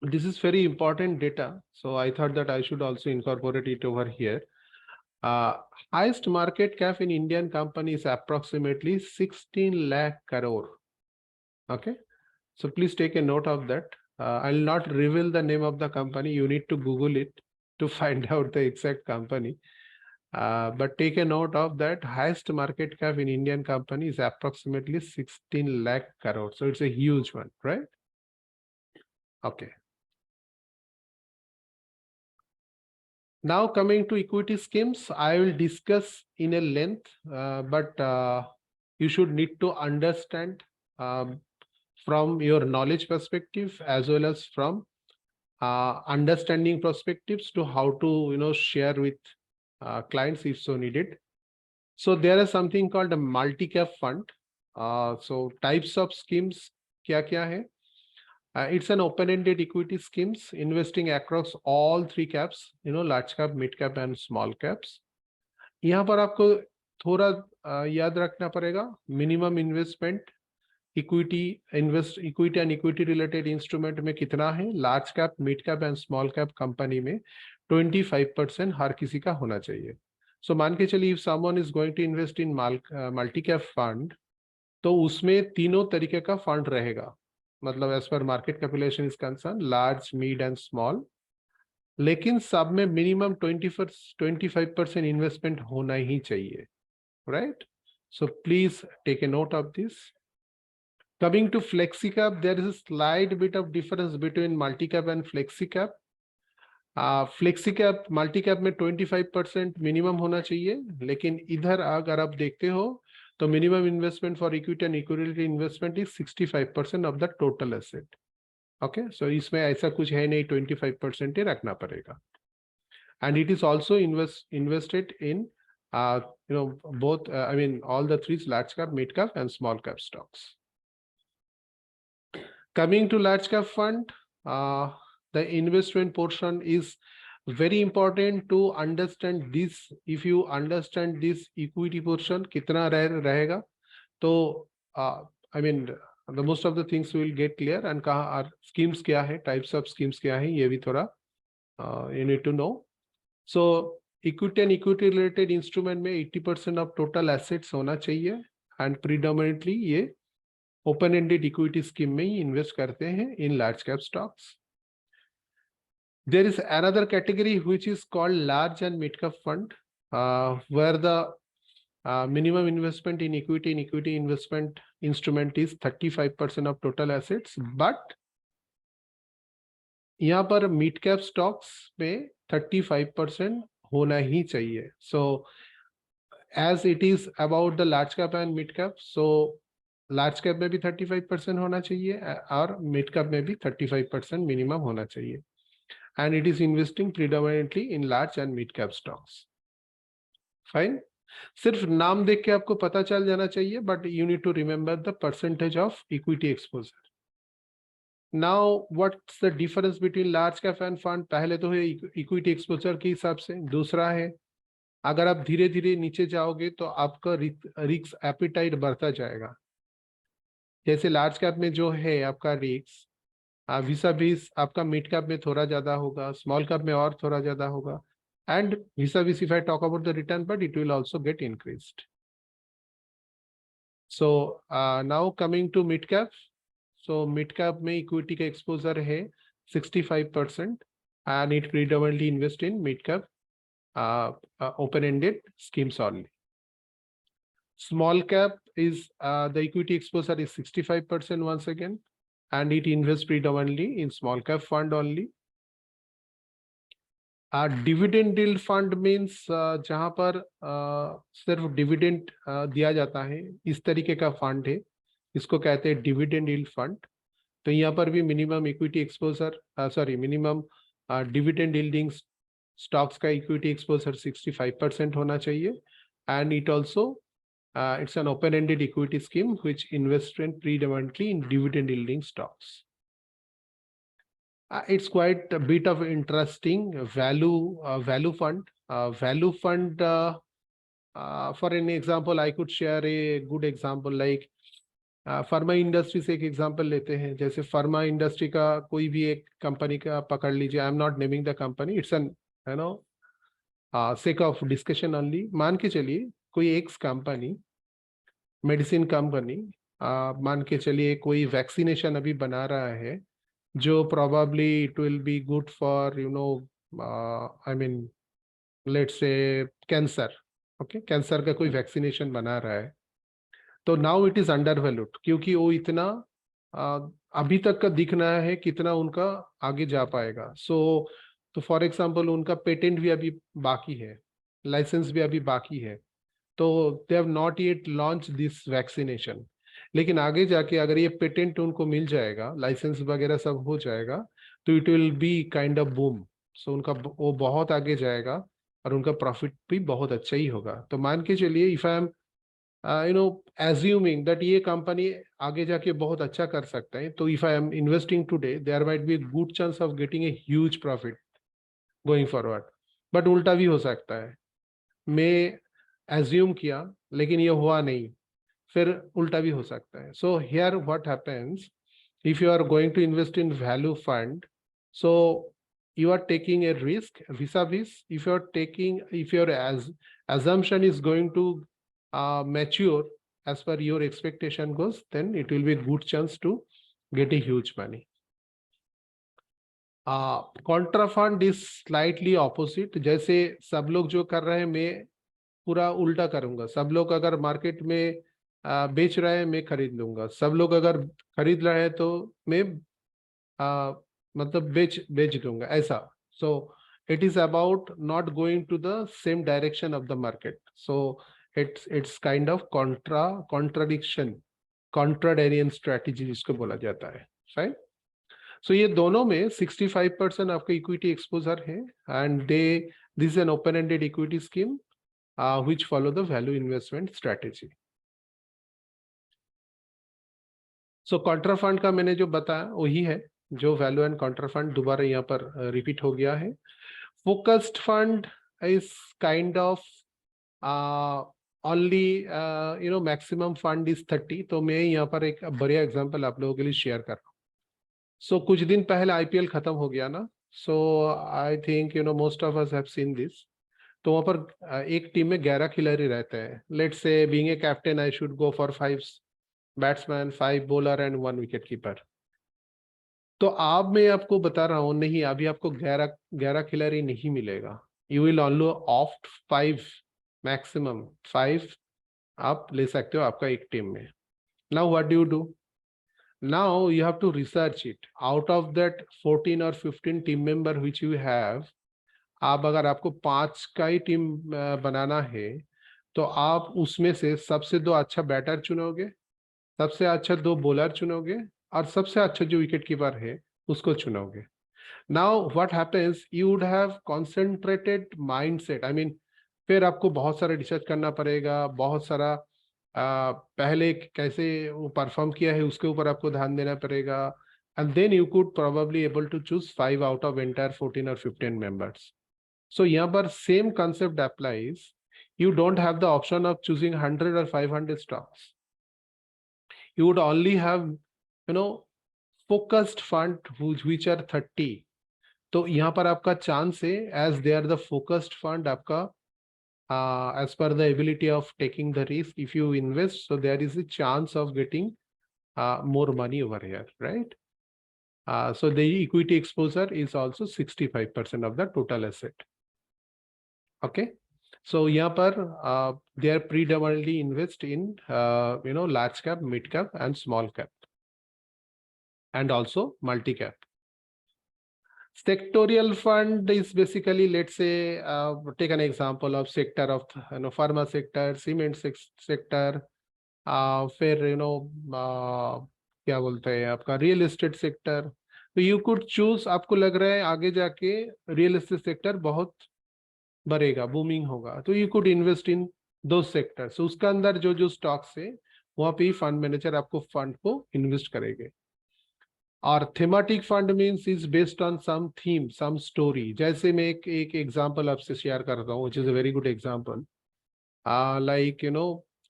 this is very important data. So I thought that I should also incorporate it over here. Highest market cap in Indian company is approximately 16 lakh crore. Okay. So please take a note of that. I'll not reveal the name of the company. You need to Google it to find out the exact company. But take a note of that. Highest market cap in Indian company is approximately 16 lakh crore. So it's a huge one, right? Okay. Now coming to equity schemes, I will discuss in a length, but you should need to understand from your knowledge perspective as well as from understanding perspectives to how to share with clients if so needed. So there is something called a multi-cap fund. So types of schemes kya hai? It's an open-ended equity schemes investing across all three caps, large cap, mid cap, and small caps. यहाँ पर आपको थोड़ा याद रखना पड़ेगा, minimum investment equity and equity related instrument में कितना है, large cap, mid cap, and small cap company में 25% हर किसी का होना चाहिए. So मान के चलिए if someone is going to invest in multi-cap fund, तो उसमें तीनों तरीके का फंड रहेगा. मतलब as per market capitalization is concerned, large, mid, and small. लेकिन सब में minimum 25% investment होना ही चाहिए, right? So please take a note of this. Coming to flexi cap, there is a slight bit of difference between multi cap and flexi cap. Flexi cap, multi cap में 25% minimum होना चाहिए, लेकिन इधर अगर आप देखते हो तो minimum investment for equity and equity investment is 65% of the total asset. Okay, so इसमें ऐसा कुछ है नहीं, 25% ही रखना पड़ेगा. And it is also invested in both I mean all the three, large cap, mid cap, and small cap stocks. Coming to large cap fund, the investment portion is very important to understand this. If you understand this equity portion कितना रहेगा, तो I mean the most of the things will get clear. And कहाँ schemes क्या है, types of schemes क्या है, ये भी थोड़ा you need to know. So equity and equity related instrument में 80% of total assets होना चाहिए, and predominantly ये open-ended equity scheme में ही invest करते हैं in large cap stocks. There is another category which is called large and mid cap fund, where the minimum investment in equity and equity investment instrument is 35% of total assets, but यहाँ पर mid cap stocks में 35% होना ही चाहिए. So as it is about the large cap and mid cap, so large cap में भी 35% होना चाहिए और mid cap में भी 35% minimum होना चाहिए. And it is investing predominantly in large and mid cap stocks. Fine. सिर्फ नाम देख के आपको पता चल जाना चाहिए, but you need to remember the percentage of equity exposure. Now what's the difference between large cap and fund? पहले तो है इक्विटी एक्सपोजर के हिसाब से, दूसरा है अगर आप धीरे धीरे नीचे जाओगे तो आपका रिस्क एपिटाइट बढ़ता जाएगा. जैसे लार्ज कैप में जो है आपका रिस्क vis-a-vis आपका मिड कैप में थोड़ा ज्यादा होगा, स्मॉल कैप में और थोड़ा ज्यादा होगा, and vis-a-vis if I talk about the return, but it will also get increased. So now coming to mid cap. So mid cap में equity का exposure है 65% and it predominantly invest in mid cap open-ended schemes only. Small cap is the equity exposure is 65% once again, and it invests predominantly in small cap fund only. Dividend yield fund means जहां पर सिर्फ dividend दिया जाता है, इस तरीके का fund है, इसको कहते हैं डिविडेंड यील्ड फंड. तो यहाँ पर भी minimum equity exposure minimum dividend yielding stocks का इक्विटी एक्सपोजर 65% होना चाहिए. And it also it's an open ended equity scheme which invest predominantly in dividend yielding stocks. It's quite a bit of interesting value fund. Value fund, for an example, I could share a good example like pharma industry से एक example लेते हैं. जैसे pharma industry का कोई भी एक company का पकड़ लीजिए. I am not naming the company, it's an sake of discussion only. मान के चलिए कोई एक कंपनी, मेडिसिन कंपनी, मान के चलिए कोई वैक्सीनेशन अभी बना रहा है जो probably it will be good for I mean let's say cancer. Okay, cancer का कोई वैक्सीनेशन बना रहा है. तो नाउ इट इज अंडरवैल्यूड क्योंकि वो इतना अभी तक का दिखना है कितना उनका आगे जा पाएगा. तो फॉर एग्जांपल उनका पेटेंट भी अभी बाकी है, लाइसेंस भी अभी बाकी है, तो they have not yet launch this vaccination. लेकिन आगे जाके अगर ये पेटेंट उनको मिल जाएगा, लाइसेंस वगैरह सब हो जाएगा, तो it will be kind of boom. So उनका वो बहुत आगे जाएगा और उनका प्रॉफिट भी बहुत अच्छा ही होगा. तो मान के चलिए if I am assuming that ये कंपनी आगे जाके बहुत अच्छा कर सकता है, तो if I am investing today there might be good chance of getting a huge profit going forward. But उल्टा भी हो सकता है. मैं एज्यूम किया लेकिन ये हुआ नहीं, फिर उल्टा भी हो सकता है. So here what happens if you are going to invest in value fund, so you are taking a risk vis-a-vis if your assumption is going to mature as per your expectation goes, then it will be a good chance to get a huge money. Contra fund is slightly opposite. जैसे सब लोग जो कर रहे हैं मैं पूरा उल्टा करूंगा. सब लोग अगर मार्केट में बेच रहे हैं मैं खरीद लूंगा. सब लोग अगर खरीद रहे हैं तो मैं मतलब बेच दूंगा, ऐसा. So it is about not going to the same direction of the market. So it's kind of contradiction, contrarian strategy जिसको बोला जाता है. राइट. सो ये दोनों में 65% आपका इक्विटी एक्सपोजर है and this is an open ended equity scheme which follow the value investment strategy. So contra fund का मैंने जो बताया वही है जो वैल्यू एंड कॉन्ट्रा फंड दोबारा यहाँ पर रिपीट हो गया है. Focused fund is kind of only maximum fund is 30. तो मैं यहाँ पर एक बढ़िया एग्जांपल आप लोगों के लिए शेयर कर रहा हूँ. सो कुछ दिन पहले IPL खत्म हो गया ना. So I think most of us have seen this. तो वहाँ पर एक टीम में 11 खिलाड़ी रहते हैं. Let's say being a captain I should go for 5 batsman, 5 bowler and 1 wicket keeper. तो आप मैं आपको बता रहा हूँ नहीं, अभी आपको 11 खिलाड़ी नहीं मिलेगा. You will only opt 5, maximum 5 आप ले सकते हो आपका एक टीम में. Now what do you do? Now you have to research it. Out of that 14 और 15 team member which you have, आप अगर आपको 5 का ही टीम बनाना है तो आप उसमें से सबसे 2 अच्छा बैटर चुनोगे, सबसे अच्छा 2 बॉलर चुनोगे और सबसे अच्छा जो विकेट कीपर है उसको चुनोगे. Now what happens, you would have concentrated mindset. I mean फिर आपको बहुत सारा रिसर्च करना पड़ेगा, बहुत सारा पहले कैसे वो परफॉर्म किया है उसके ऊपर आपको ध्यान देना पड़ेगा, and then you could probably able to choose 5 out of entire 14 or 15 members. So यहाँ पर same concept applies. You don't have the option of choosing 100 or 500 stocks. You would only have, focused fund which are 30. तो यहाँ पर आपका chance है, as they are the focused fund, आपका as per the ability of taking the risk, if you invest, so there is a chance of getting more money over here, right? So the equity exposure is also 65% of the total asset. Okay. So here par they are predominantly invest in large cap, mid cap, and small cap, and also multi cap. Sectorial fund is basically, let's say, take an example of sector of pharma sector, cement sector, फिर क्या बोलते हैं आपका real estate sector. तो you could choose, आपको लग रहा है आगे जाके रियल एस्टेट सेक्टर बहुत बढ़ेगा, बूमिंग होगा, तो यू कुड इन्वेस्ट इन दो सेक्टर. सो उसका अंदर जो जो स्टॉक्स है वहाँ पे फंड मैनेजर आपको फंड को इन्वेस्ट करेंगे. और thematic fund means is based on some theme, some story. जैसे मैं एक एग्जांपल आपसे शेयर करता हूँ, which is a very good example. Like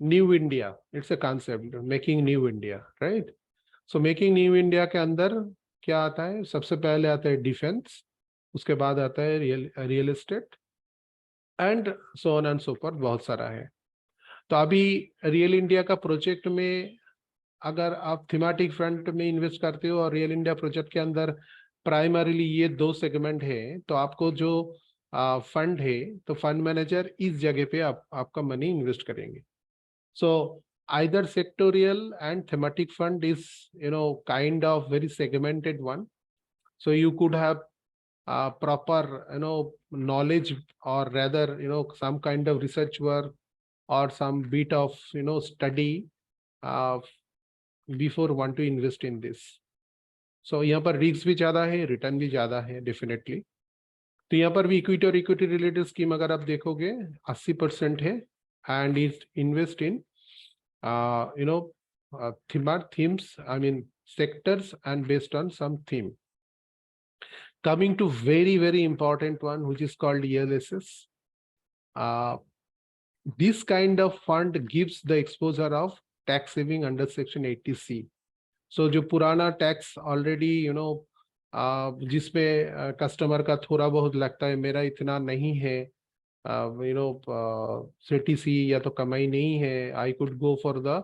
new India, it's a concept, making new India, right? So making new India के अंदर क्या आता है? सबसे पहले आता है डिफेंस, उसके बाद आता है real estate, and so on and so forth, बहुत सारा है. तो अभी रियल इंडिया का प्रोजेक्ट में अगर आप थीमेटिक फ्रंट में इन्वेस्ट करते हो और रियल इंडिया प्रोजेक्ट के अंदर प्राइमरीली ये दो सेगमेंट है, तो आपको जो फंड है, तो फंड मैनेजर इस जगह पे आपका मनी इन्वेस्ट करेंगे. सो either sectorial and thematic fund is kind of very segmented one. So you could have proper knowledge, or rather some kind of research work or some bit of study before want to invest in this. So यहाँ पर risk भी ज्यादा है, return भी ज्यादा है definitely. तो यहाँ पर भी इक्विटी और इक्विटी रिलेटेड स्कीम अगर आप देखोगे 80% है, and is invest in themes, I mean sectors, and based on some theme. Coming to very, very important one, which is called ELSS. This kind of fund gives the exposure of tax saving under section 80C. So जो पुराना tax already जिसमें customer का थोड़ा बहुत लगता है मेरा इतना नहीं है, CTC या तो कमाई नहीं है, I could go for the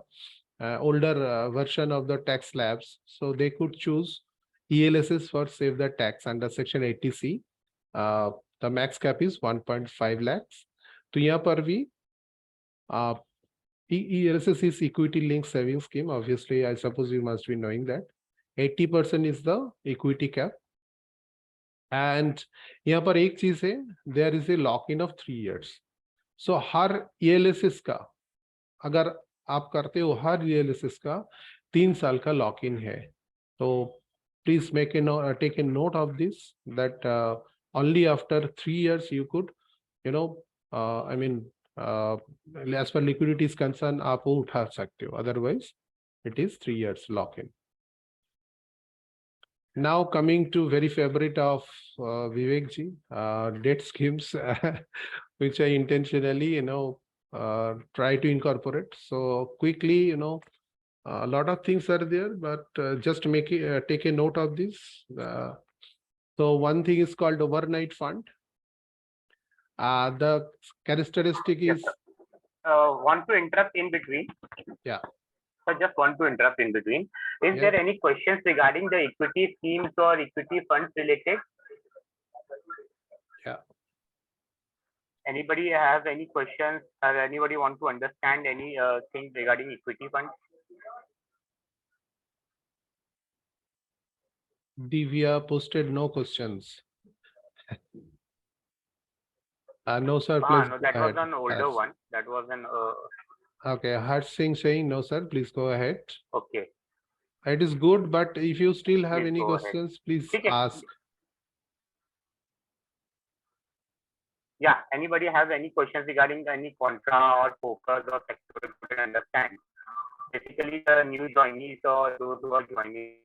older version of the tax slabs. So they could choose ELSS for save the tax under section 80C. The max cap is 1.5 lakhs. तो यहाँ पर भी ELSS is equity linked saving scheme. Obviously, I suppose you must be knowing that 80% is the equity cap. And यहाँ पर एक चीज है, there is a lock in of 3 years. So her ELSS का अगर आप करते हो, हर ELSS का 3 साल का लॉक इन है. तो please take a note of this, that only after 3 years you could as per liquidity is concerned आप वो उठा सकते हो, otherwise it is 3 years lock in. Now coming to very favorite of Vivek ji, debt schemes, which I intentionally try to incorporate. So quickly, a lot of things are there, but just take a note of this. So one thing is called overnight fund. The characteristic is. Want to interrupt in between? Yeah. I just want to interrupt in between. Is there any questions regarding the equity schemes or equity funds related? Yeah. Anybody have any questions, or anybody want to understand any thing regarding equity funds? Divya posted no questions. No sir, please. No, that was an older one. That was an. Okay, Harsh Singh saying no sir, please go ahead. Okay. It is good, but if you still have Please any go ahead. questions, please Okay. ask. Yeah, anybody have any questions regarding any contra or focus or sector to understand? Basically, the new joinees or those who are joining.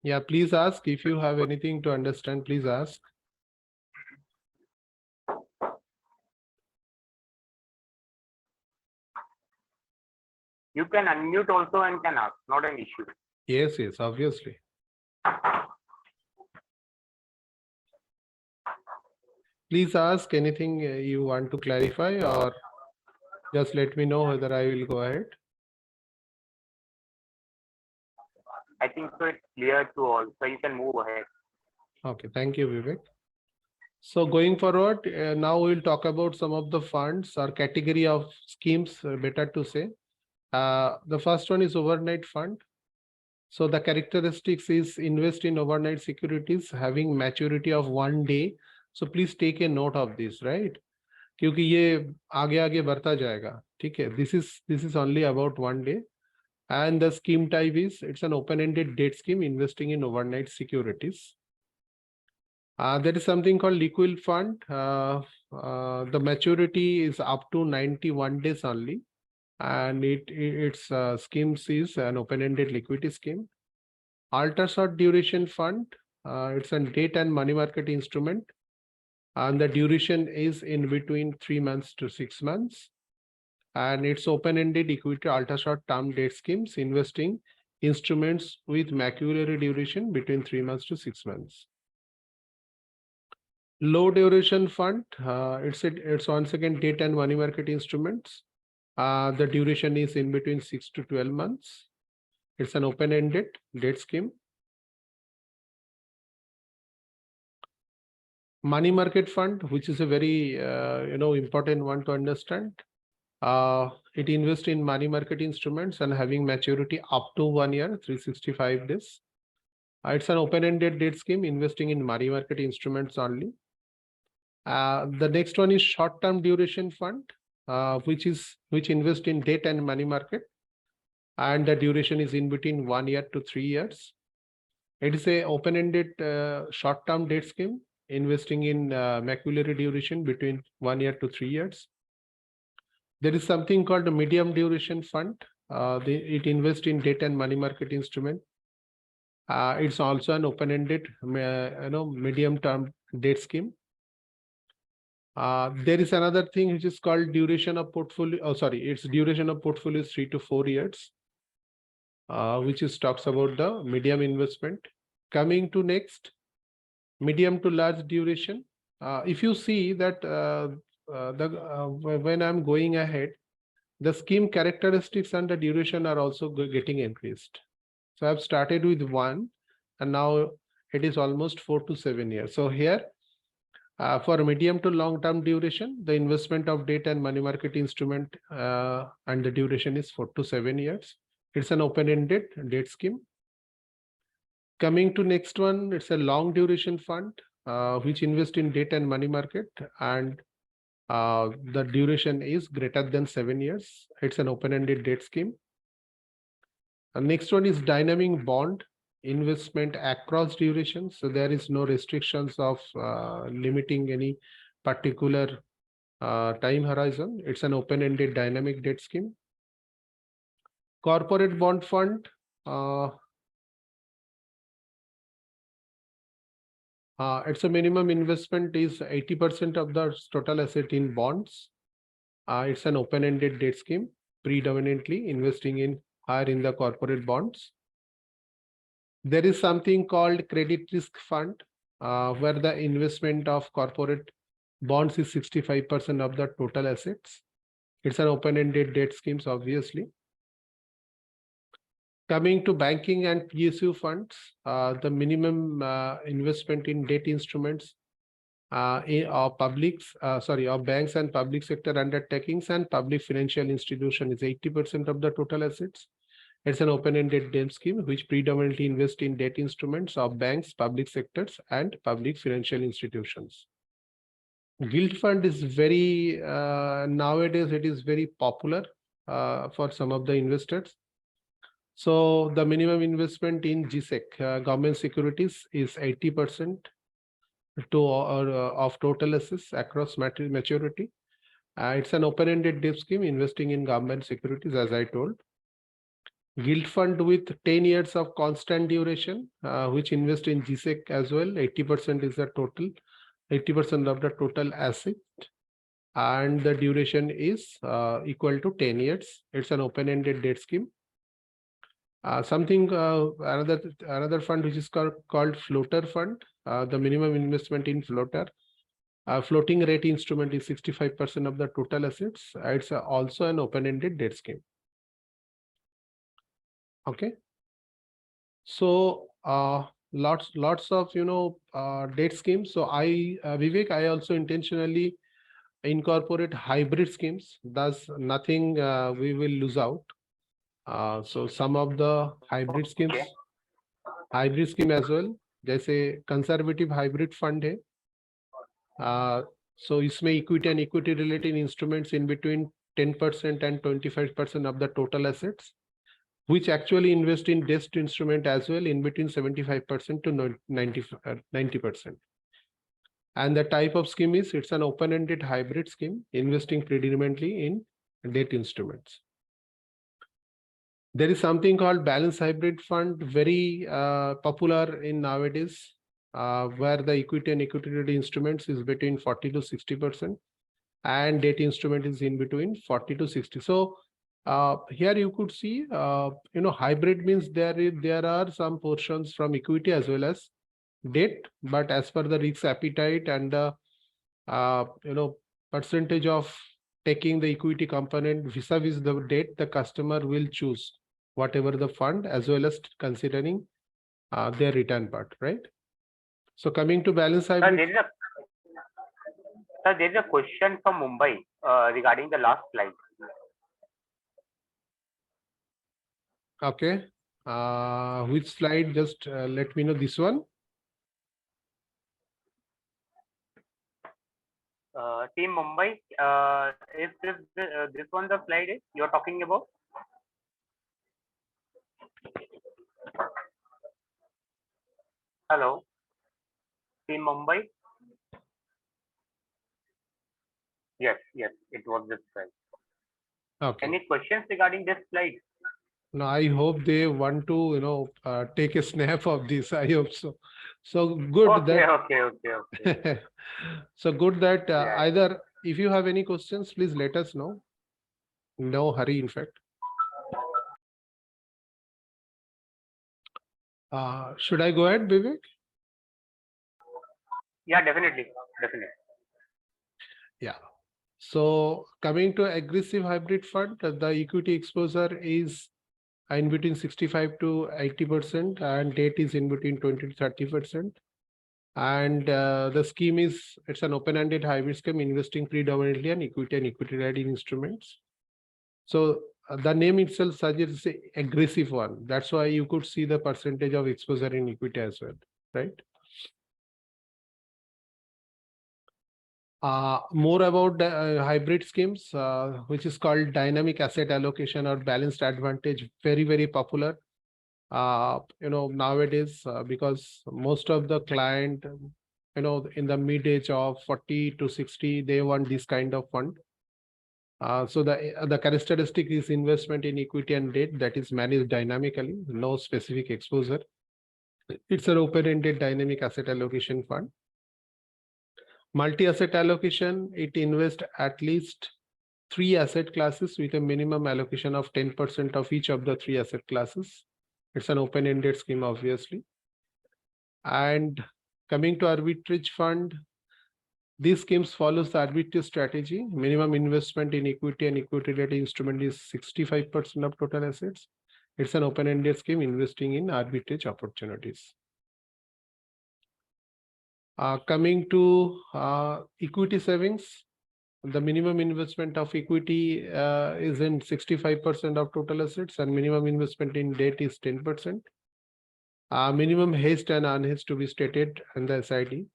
Yeah, please ask if you have anything to understand, please ask. You can unmute also and can ask, not an issue. Yes, obviously. Please ask anything you want to clarify, or just let me know whether I will go ahead. I think so it's clear to all, so you can move ahead. Okay, thank you, Vivek. So going forward, now we'll talk about some of the funds or category of schemes, better to say. The first one is overnight fund. So the characteristics is invest in overnight securities having maturity of 1 day. So please take a note of this, right? क्योंकि ये आगे आगे बढ़ता जाएगा, ठीक है? This is only about 1 day. And the scheme type is, it's an open-ended debt scheme investing in overnight securities. There is something called liquid fund. The maturity is up to 91 days only. And its schemes is an open-ended liquidity scheme. Ultra short duration fund. It's a debt and money market instrument. And the duration is in between 3 months to 6 months. And it's open-ended equity ultra short term debt schemes investing instruments with macular duration between 3 months to 6 months. Low duration fund, it's once again debt and money market instruments. The duration is in between 6 to 12 months. It's an open-ended debt scheme. Money market fund, which is a very important one to understand. It invests in money market instruments and having maturity up to 1 year, 365 days. It's an open-ended debt scheme investing in money market instruments only. The next one is short-term duration fund, which invest in debt and money market, and the duration is in between 1 year to 3 years. It is a open-ended short-term debt scheme investing in macular duration between 1 year to 3 years. There is something called a medium duration fund. It invests in debt and money market instrument. It's also an open-ended, medium-term debt scheme. There is another thing which is called duration of portfolio. Its duration of portfolio is 3 to 4 years, which talks about the medium investment. Coming to next, medium to large duration. If you see that when I'm going ahead, the scheme characteristics and the duration are also getting increased. So I've started with 1, and now it is almost 4 to 7 years. So here, for medium to long-term duration, the investment of debt and money market instrument and the duration is 4 to 7 years. It's an open-ended debt scheme. Coming to next one, it's a long duration fund, which invest in debt and money market, and the duration is greater than 7 years. It's an open-ended debt scheme. And next one is dynamic bond investment across durations. So there is no restrictions of limiting any particular time horizon. It's an open-ended dynamic debt scheme. Corporate bond fund. It's a minimum investment is 80% of the total asset in bonds. It's an open-ended debt scheme, predominantly investing in higher in the corporate bonds. There is something called credit risk fund, where the investment of corporate bonds is 65% of the total assets. It's an open-ended debt schemes, obviously. Coming to banking and PSU funds, the minimum investment in debt instruments of banks and public sector undertakings and public financial institution is 80% of the total assets. It's an open-ended debt scheme which predominantly invests in debt instruments of banks, public sectors, and public financial institutions. Gilt fund is very nowadays it is very popular for some of the investors. So the minimum investment in GSEC, government securities, is 80%. of total assets across maturity. It's an open-ended debt scheme investing in government securities, as I told. Gilt fund with 10 years of constant duration, which invest in GSEC as well. 80% is the total, 80% of the total asset, and the duration is equal to 10 years. It's an open-ended debt scheme. Another fund which is called floater fund. The minimum investment in floater. Floating rate instrument is 65% of the total assets. It's also an open-ended debt scheme. Okay. So lots of debt schemes. So Vivek, I also intentionally incorporate hybrid schemes. Thus nothing we will lose out. So some of the hybrid schemes, Okay. hybrid scheme as well. जैसे conservative hybrid fund है. So इसमें equity and equity related instruments in between 10% and 25% of the total assets, which actually invest in debt instrument as well in between 75% to 90%. And the type of scheme is, it's an open-ended hybrid scheme investing predominantly in debt instruments. There is something called balanced hybrid fund, very popular in nowadays, where the equity and equity related instruments is between 40 to 60%, and debt instrument is in between 40 to 60. So here you could see, hybrid means there are some portions from equity as well as debt, but as per the risk appetite and the percentage of taking the equity component vis-a-vis the debt, the customer will choose whatever the fund, as well as considering their return part, right? So coming to balance hybrid. Sir, there is a question from Mumbai regarding the last slide. Okay. Which slide? Just let me know. This one. Team Mumbai, is this one the slide you're talking about? Hello, Team Mumbai. Yes, it was this slide. Okay. Any questions regarding this slide? No, I hope they want to, take a snap of this. I hope so. So good. Okay. So good that Yeah. either, if you have any questions, please let us know. No hurry, in fact. Should I go ahead, Vivek? Yeah, definitely. Yeah. So coming to aggressive hybrid fund, the equity exposure is in between 65 to 80%, and debt is in between 20 to 30%. And the scheme is, it's an open-ended hybrid scheme investing predominantly in equity and equity-related instruments. So the name itself suggests an aggressive one. That's why you could see the percentage of exposure in equity as well, right? More about the hybrid schemes, which is called dynamic asset allocation or balanced advantage. Very popular. Nowadays, because most of the client, in the mid age of 40 to 60, they want this kind of fund. So the characteristic is investment in equity and debt that is managed dynamically, no specific exposure. It's an open-ended dynamic asset allocation fund. Multi-asset allocation, it invests at least 3 asset classes with a minimum allocation of 10% of each of the 3 asset classes. It's an open-ended scheme, obviously. And coming to arbitrage fund, these schemes follows the arbitrage strategy. Minimum investment in equity and equity-related instrument is 65% of total assets. It's an open-ended scheme investing in arbitrage opportunities. Coming to equity savings, the minimum investment of equity is in 65% of total assets, and minimum investment in debt is 10%. Minimum hedged and unhedged to be stated in the SID.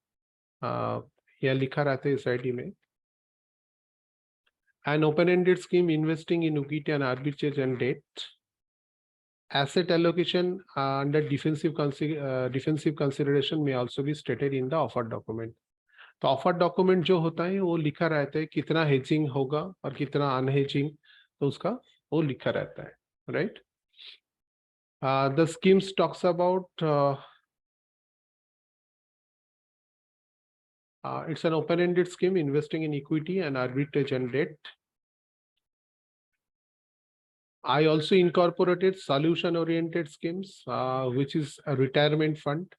Here लिखा रहता है SID में. An open-ended scheme investing in equity and arbitrage and debt. asset allocation under defensive consideration may also be stated in the offer document. तो offer document जो होता है वो लिखा रहता है कितना हेजिंग होगा और कितना अनहेजिंग, तो उसका वो लिखा रहता है, right. The schemes talks about it's an open-ended scheme investing in equity and arbitrage and debt. I also incorporated solution-oriented schemes, which is a retirement fund,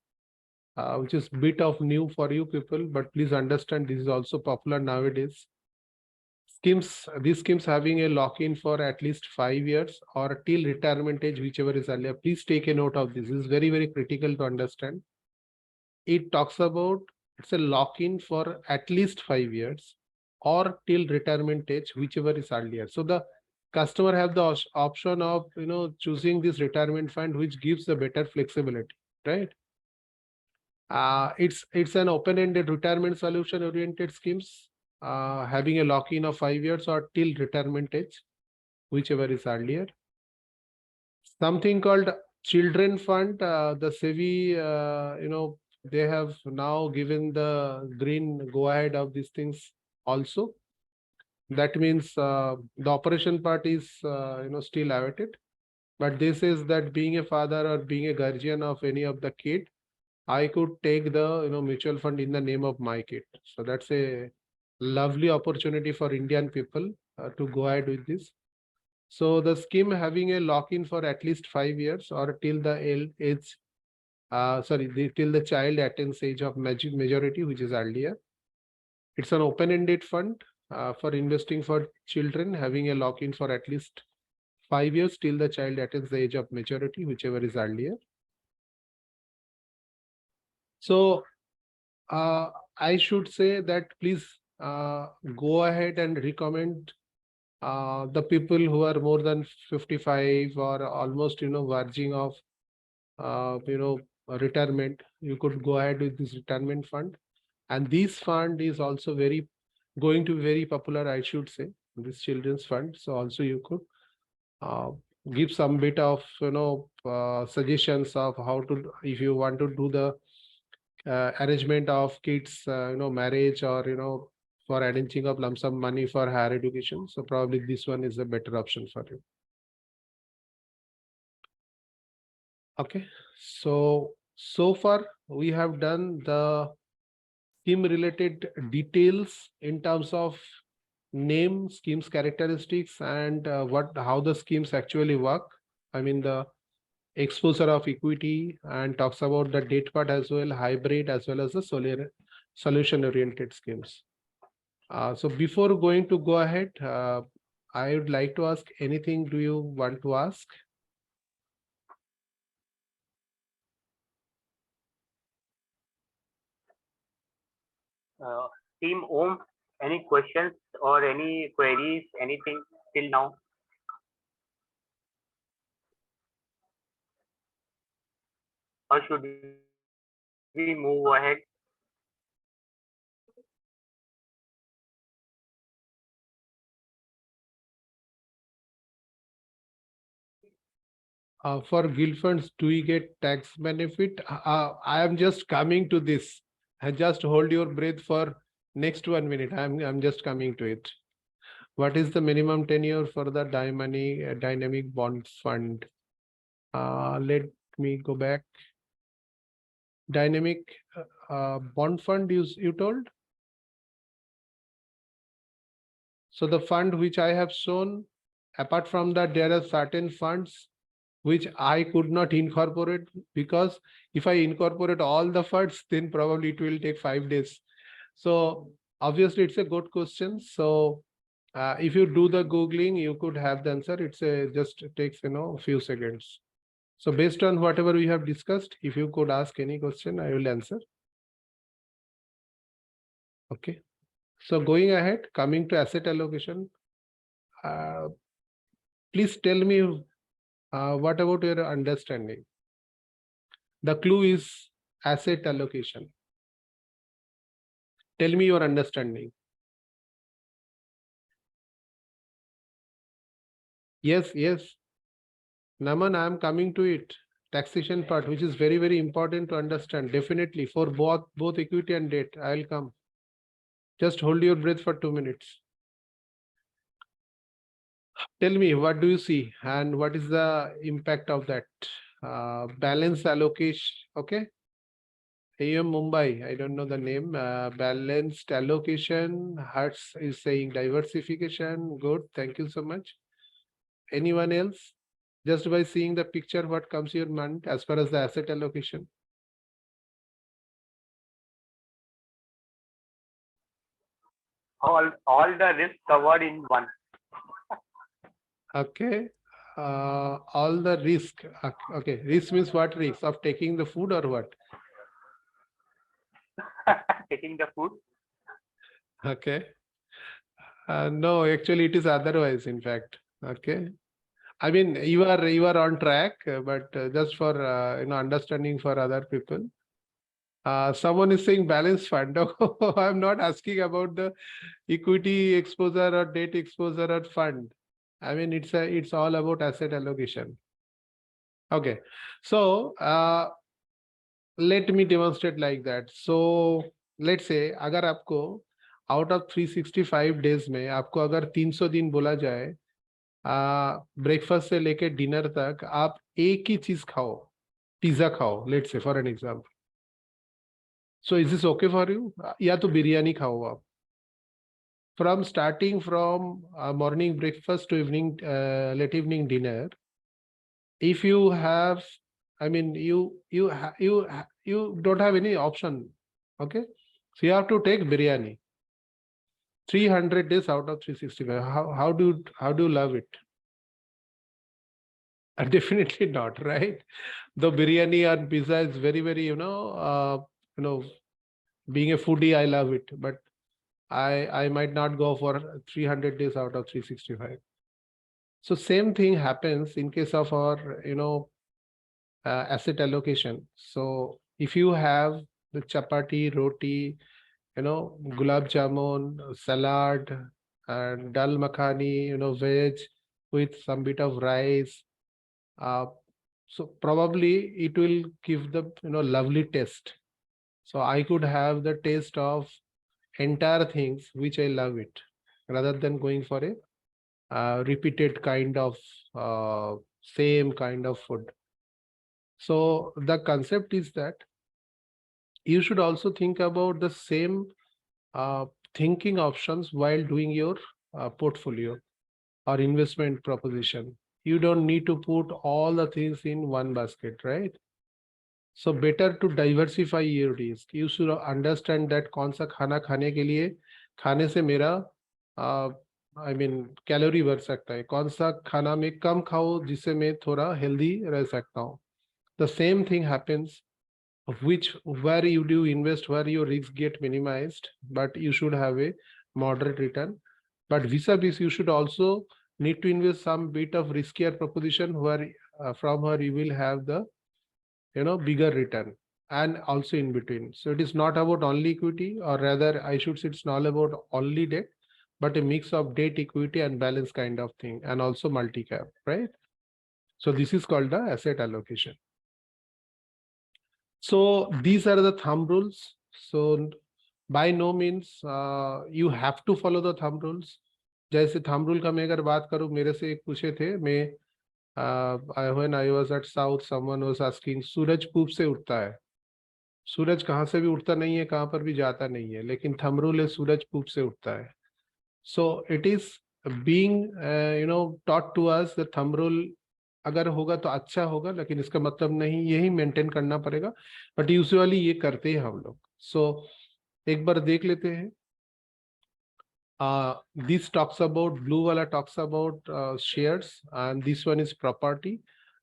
which is bit of new for you people, but please understand this is also popular nowadays. These schemes having a lock-in for at least 5 years or till retirement age, whichever is earlier. Please take a note of this. This is very, very critical to understand. It talks about it's a lock-in for at least 5 years or till retirement age, whichever is earlier. So the customer have the option of choosing this retirement fund, which gives a better flexibility, right? It's an open-ended retirement solution oriented schemes, having a lock-in of 5 years or till retirement age, whichever is earlier. Something called children fund, the SEBI, they have now given the green go ahead of these things also. That means the operation part is still awaited, but this is that being a father or being a guardian of any of the kid, I could take the mutual fund in the name of my kid. So that's a lovely opportunity for Indian people to go ahead with this. So the scheme having a lock-in for at least 5 years or till the age, till the child attains age of majority, which is earlier. It's an open-ended fund for investing for children, having a lock-in for at least 5 years till the child attains the age of maturity, whichever is earlier. So I should say that please go ahead and recommend the people who are more than 55 or almost verging of retirement. You could go ahead with this retirement fund, and this fund is also going to be very popular, I should say, this children's fund. So also you could give some bit of suggestions of how to, if you want to do the arrangement of kids marriage or for arranging of lump sum money for higher education. So probably this one is a better option for you. Okay, so far we have done the scheme related details in terms of name, schemes characteristics, and how the schemes actually work. I mean the exposure of equity, and talks about the debt part as well, hybrid as well as the solution oriented schemes. So before going to go ahead, I would like to ask anything. Do you want to ask? Team Om, any questions or any queries, anything till now? Or should we move ahead? For guild funds, do we get tax benefit? I am just coming to this. Just hold your breath for next 1 minute. I'm just coming to it. What is the minimum tenure for the dynamic bond fund? Let me go back. Dynamic bond fund, you told? So the fund which I have shown, apart from that, there are certain funds which I could not incorporate, because if I incorporate all the funds, then probably it will take 5 days. So obviously it's a good question. So if you do the Googling, you could have the answer. Just takes a few seconds. So based on whatever we have discussed, if you could ask any question, I will answer. Okay. So going ahead, coming to asset allocation, please tell me what about your understanding? The clue is asset allocation. Tell me your understanding. Yes. Naman, I am coming to it. Taxation part, which is very, very important to understand. Definitely for both equity and debt. I'll come. Just hold your breath for 2 minutes. Tell me, what do you see and what is the impact of that? Balance allocation, okay? AM Mumbai, I don't know the name. Balanced allocation. Hertz is saying diversification. Good, thank you so much. Anyone else? Just by seeing the picture, what comes to your mind as far as the asset allocation? All the risks covered in one. Okay. All the risk. Okay. Risk means what risk? Of taking the food or what? Taking the food. Okay. No, actually it is otherwise, in fact. Okay. I mean, you are on track, but just for understanding for other people. Someone is saying balance fund. I'm not asking about the equity exposure or debt exposure or fund. I mean, it's all about asset allocation. Okay, so let me demonstrate like that. So let's say अगर आपको out of 365 days में आपको अगर 300 दिन बोला जाए breakfast से लेके डिनर तक आप एक ही चीज खाओ, पिज्जा खाओ, let's say for an example. So is this okay for you? या तो बिरयानी खाओ आप. From starting from morning breakfast to evening late evening dinner, if you have, I mean, you don't have any option. Okay, so you have to take biryani. 300 days out of 365. How do you love it? Definitely not, right? The biryani and pizza is very, very, being a foodie, I love it, but I might not go for 300 days out of 365. So same thing happens in case of our, asset allocation. So if you have the chapati, roti, gulab jamun, salad, and dal makhani, veg with some bit of rice, so probably it will give the lovely taste. So I could have the taste of entire things which I love it, rather than going for a repeated kind of same kind of food. So the concept is that you should also think about the same thinking options while doing your portfolio or investment proposition. You don't need to put all the things in one basket, right? So better to diversify your risk. You should understand that कौन सा खाना खाने के लिए खाने से मेरा I mean calorie बढ़ सकता है, कौन सा खाना में कम खाओ जिससे मैं थोड़ा हेल्दी रह सकता हूँ. The same thing happens where you do invest, where your risks get minimized, but you should have a moderate return. But vis-a-vis, you should also need to invest some bit of riskier proposition where from where you will have the bigger return, and also in between. So it is not about only equity, or rather I should say it's not about only debt, but a mix of debt, equity and balance kind of thing, and also multi-cap, right? So this is called the asset allocation. So these are the thumb rules. So by no means you have to follow the thumb rules. जैसे thumb rule का मैं अगर बात करूँ, मेरे से एक पूछे थे, मैं when I was at South, someone was asking, सूरज पूब से उठता है. सूरज कहाँ से भी उठता नहीं है, कहाँ पर भी जाता नहीं है, लेकिन thumb rule है सूरज पूब से उठता है. So it is being taught to us the thumb rule अगर होगा तो अच्छा होगा, लेकिन इसका मतलब नहीं यही मेंटेन करना पड़ेगा, बट यूजुअली ये करते हैं हम लोग. सो एक बार देख लेते हैं. This talks about, blue wala talks about shares, and this one is property,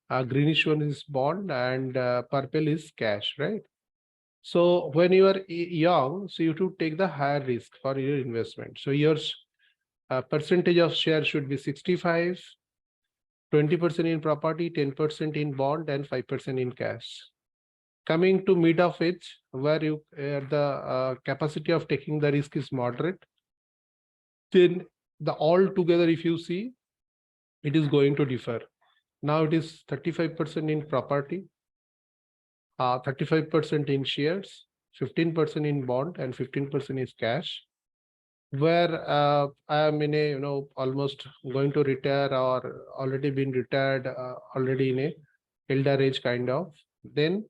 greenish one is bond, and purple is cash, right? So when you are young, so you have to take the higher risk for your investment. So your percentage of share should be 65, 20% in property, 10% in bond, and 5% in cash. Coming to mid of age, where the capacity of taking the risk is moderate, then the all together, if you see, it is going to differ. Now it is 35% in property, 35% in shares, 15% in bond, and 15% is cash. Where I am in a, almost going to retire or already been retired, already in a elder age kind of, then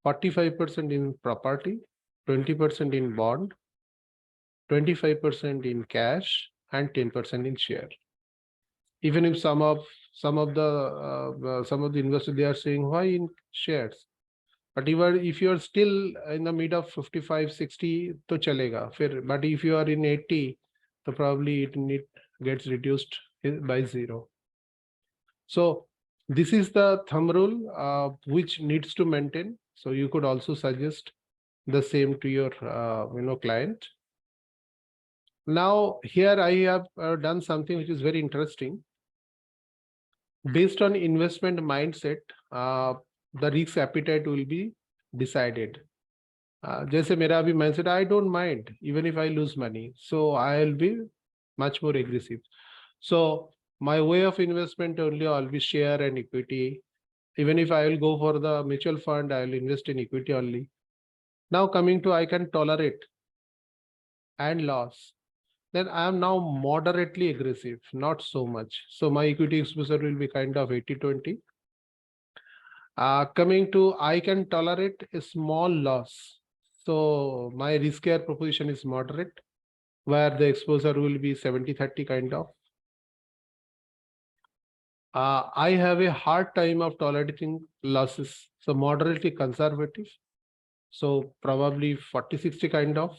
45% in property, 20% in bond, 25% in cash, and 10% in share. Even if some of the investors, they are saying, why in shares? But if you are still in the mid of 55, 60, to chalega. But if you are in 80, so probably it gets reduced by 0. So this is the thumb rule which needs to maintain. So you could also suggest the same to your client. Now here I have done something which is very interesting. Based on investment mindset, the risk appetite will be decided. Jaise mera abhi mindset, I don't mind even if I lose money. So I'll be much more aggressive. So my way of investment only always share and equity. Even if I will go for the mutual fund, I will invest in equity only. Now coming to I can tolerate and loss. Then I am now moderately aggressive, not so much. So my equity exposure will be kind of 80-20. Coming to I can tolerate a small loss. So my risk care proposition is moderate, where the exposure will be 70-30 kind of. I have a hard time of tolerating losses. So moderately conservative. So probably 40-60 kind of.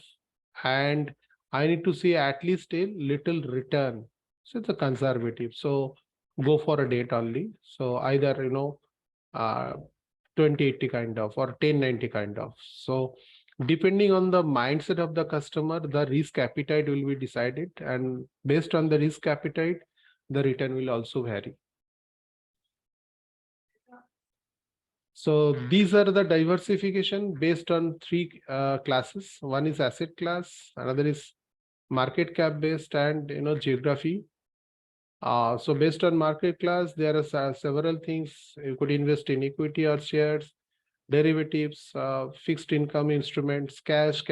And I need to see at least a little return. So it's a conservative. So go for a date only. So either, 20-80 kind of or 10-90 kind of. So depending on the mindset of the customer, the risk appetite will be decided. And based on the risk appetite, the return will also vary. So these are the diversification based on 3 classes. One is asset class, another is market cap based, and geography. So based on market class, there are several things. You could invest in equity or shares, derivatives, fixed income instruments, cash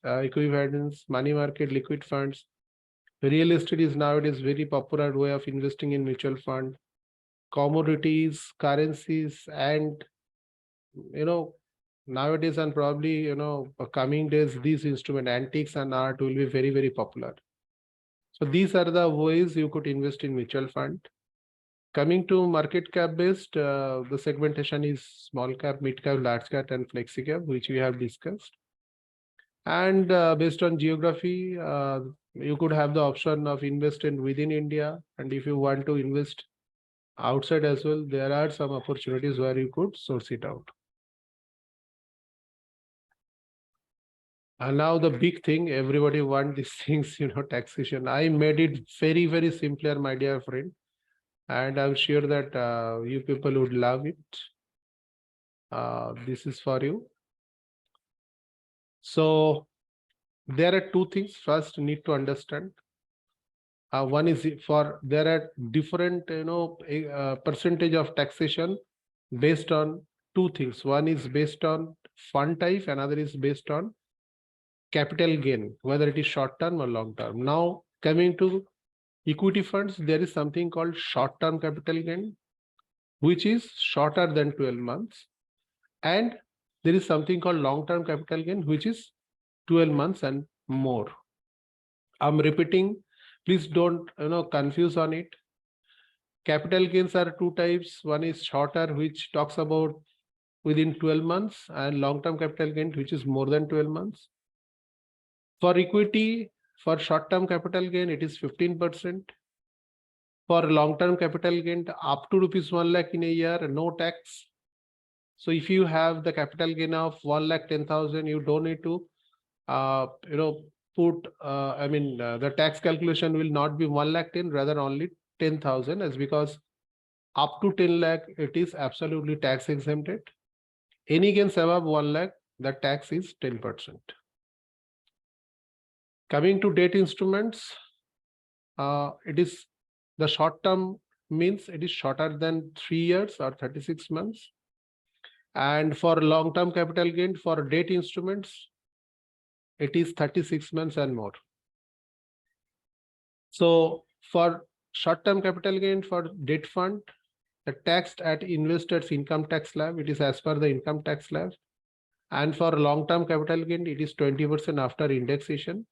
equivalents, money market, liquid funds. Real estate is nowadays very popular way of investing in mutual fund, commodities, currencies, and nowadays and probably coming days, these instrument, antiques and art, will be very, very popular. So these are the ways you could invest in mutual fund. Coming to market cap based, the segmentation is small cap, mid cap, large cap, and flexi cap, which we have discussed. And based on geography, you could have the option of investing within India, and if you want to invest outside as well, there are some opportunities where you could source it out. And now the big thing, everybody want these things, taxation. I made it very, very simpler, my dear friend. And I'm sure that you people would love it. This is for you. So there are 2 things. First, you need to understand. One is there are different, percentage of taxation based on 2 things. One is based on fund type, another is based on capital gain, whether it is short term or long term. Now coming to equity funds, there is something called short term capital gain, which is shorter than 12 months. And there is something called long term capital gain, which is 12 months and more. I'm repeating, please don't confuse on it. Capital gains are 2 types. One is shorter, which talks about within 12 months, and long term capital gain, which is more than 12 months. For equity, for short-term capital gain, it is 15%. For long-term capital gain, up to ₹1 lakh in a year, no tax. So if you have the capital gain of 1,10,000, you don't need to, put. The tax calculation will not be 1,10,000, rather only 10,000, as because up to 10 lakh, it is absolutely tax exempted. Any gains above 1 lakh, the tax is 10%. Coming to debt instruments, it is the short-term means it is shorter than 3 years or 36 months. And for long-term capital gain for debt instruments, it is 36 months and more. So for short-term capital gain for debt fund, the tax at investors income tax slab, it is as per the income tax slab. And for long-term capital gain, it is 20% after indexation.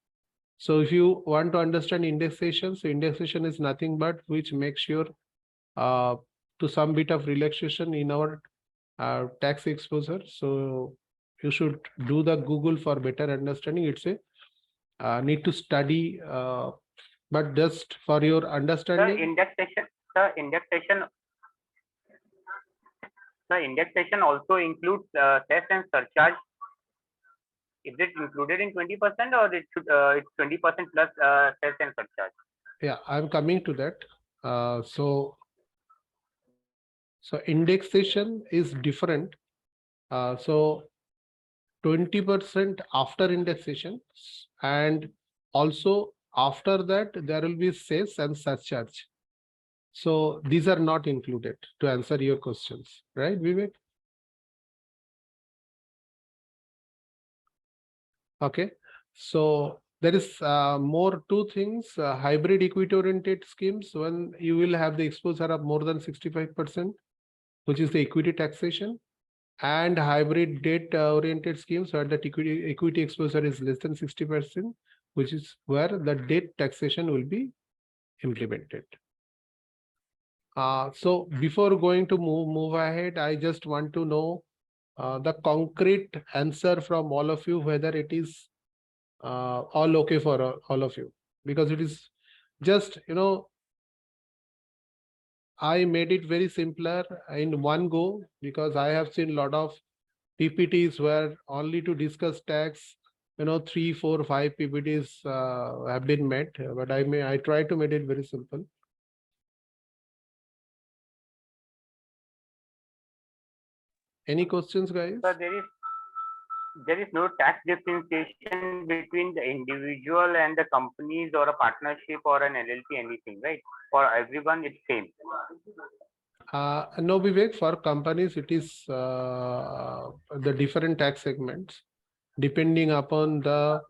So if you want to understand indexation, so indexation is nothing but which makes sure to some bit of relaxation in our tax exposure. So you should do the Google for better understanding. It's a need to study, but just for your The understanding. indexation also includes cess and surcharge. Is it included in 20% or it should it's 20% plus cess and surcharge? Yeah, I'm coming to that. So indexation is different. So 20% after indexation, and also after that there will be cess and surcharge. So these are not included to answer your questions, right, Vivek? Okay, so there is more two things, hybrid equity oriented schemes when you will have the exposure of more than 65%, which is the equity taxation, and hybrid debt oriented schemes where the equity exposure is less than 60%, which is where the debt taxation will be implemented. So before going to move ahead, I just want to know the concrete answer from all of you, whether it is all okay for all of you, because it is just, I made it very simpler in one go, because I have seen a lot of PPTs where only to discuss tax, 3, 4, 5 PPTs have been met, but I try to make it very simple. Any questions, guys? So there is no tax differentiation between the individual and the companies or a partnership or an LLP, anything, right? For everyone, it's same. No, Vivek, for companies, it is the different tax segments, depending upon the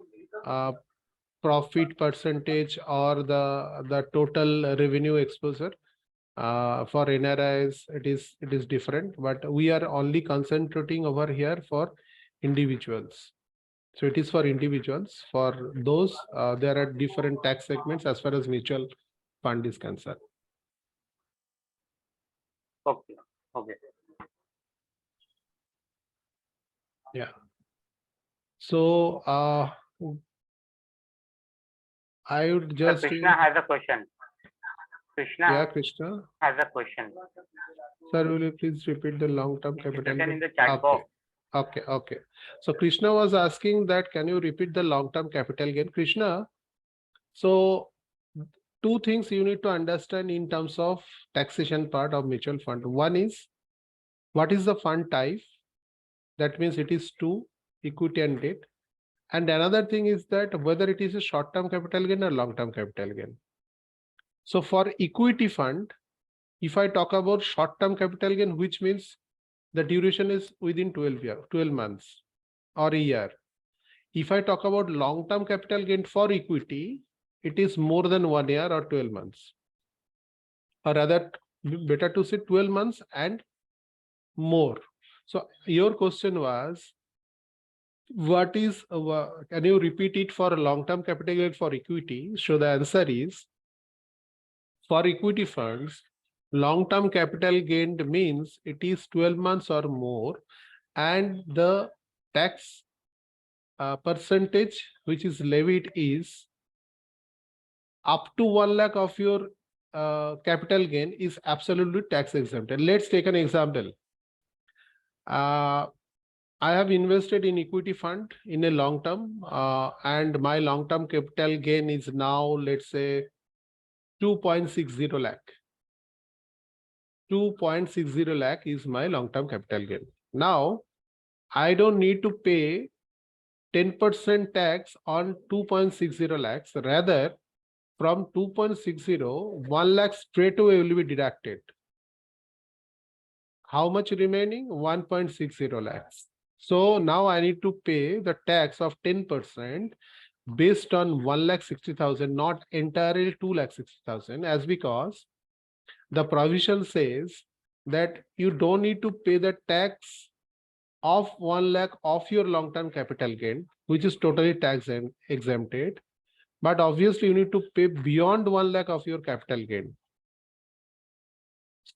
profit percentage or the total revenue exposure. For NRIs, it is different, but we are only concentrating over here for individuals. So it is for individuals. For those, there are different tax segments as far as mutual fund is concerned. Okay. Yeah. So I would just. Krishna has a question. Yeah, Krishna has a question. Sir, will you please repeat the long-term It's capital? written in the chat box. Okay. So Krishna was asking that, can you repeat the long-term capital gain? Krishna, so two things you need to understand in terms of taxation part of mutual fund. One is, what is the fund type? That means it is two, equity and debt. And another thing is that whether it is a short-term capital gain or long-term capital gain. So for equity fund, if I talk about short-term capital gain, which means the duration is within 12 months or a year. If I talk about long-term capital gain for equity, it is more than 1 year or 12 months. Or rather, better to say 12 months and more. So your question was, what is, can you repeat it for long-term capital gain for equity? So the answer is, for equity funds, long-term capital gained means it is 12 months or more, and the tax percentage which is levied is up to 1 lakh of your capital gain is absolutely tax exempted. Let's take an example. I have invested in equity fund in a long term, and my long-term capital gain is now, let's say, 2.60 lakh. 2.60 lakh is my long-term capital gain. Now, I don't need to pay 10% tax on 2.60 lakhs. Rather, from 2.60, 1 lakh straight away will be deducted. How much remaining? 1.60 lakhs. So now I need to pay the tax of 10% based on 1,60,000, not entirely 2,60,000, as because the provision says that you don't need to pay the tax of 1 lakh of your long-term capital gain, which is totally tax exempted. But obviously you need to pay beyond 1 lakh of your capital gain.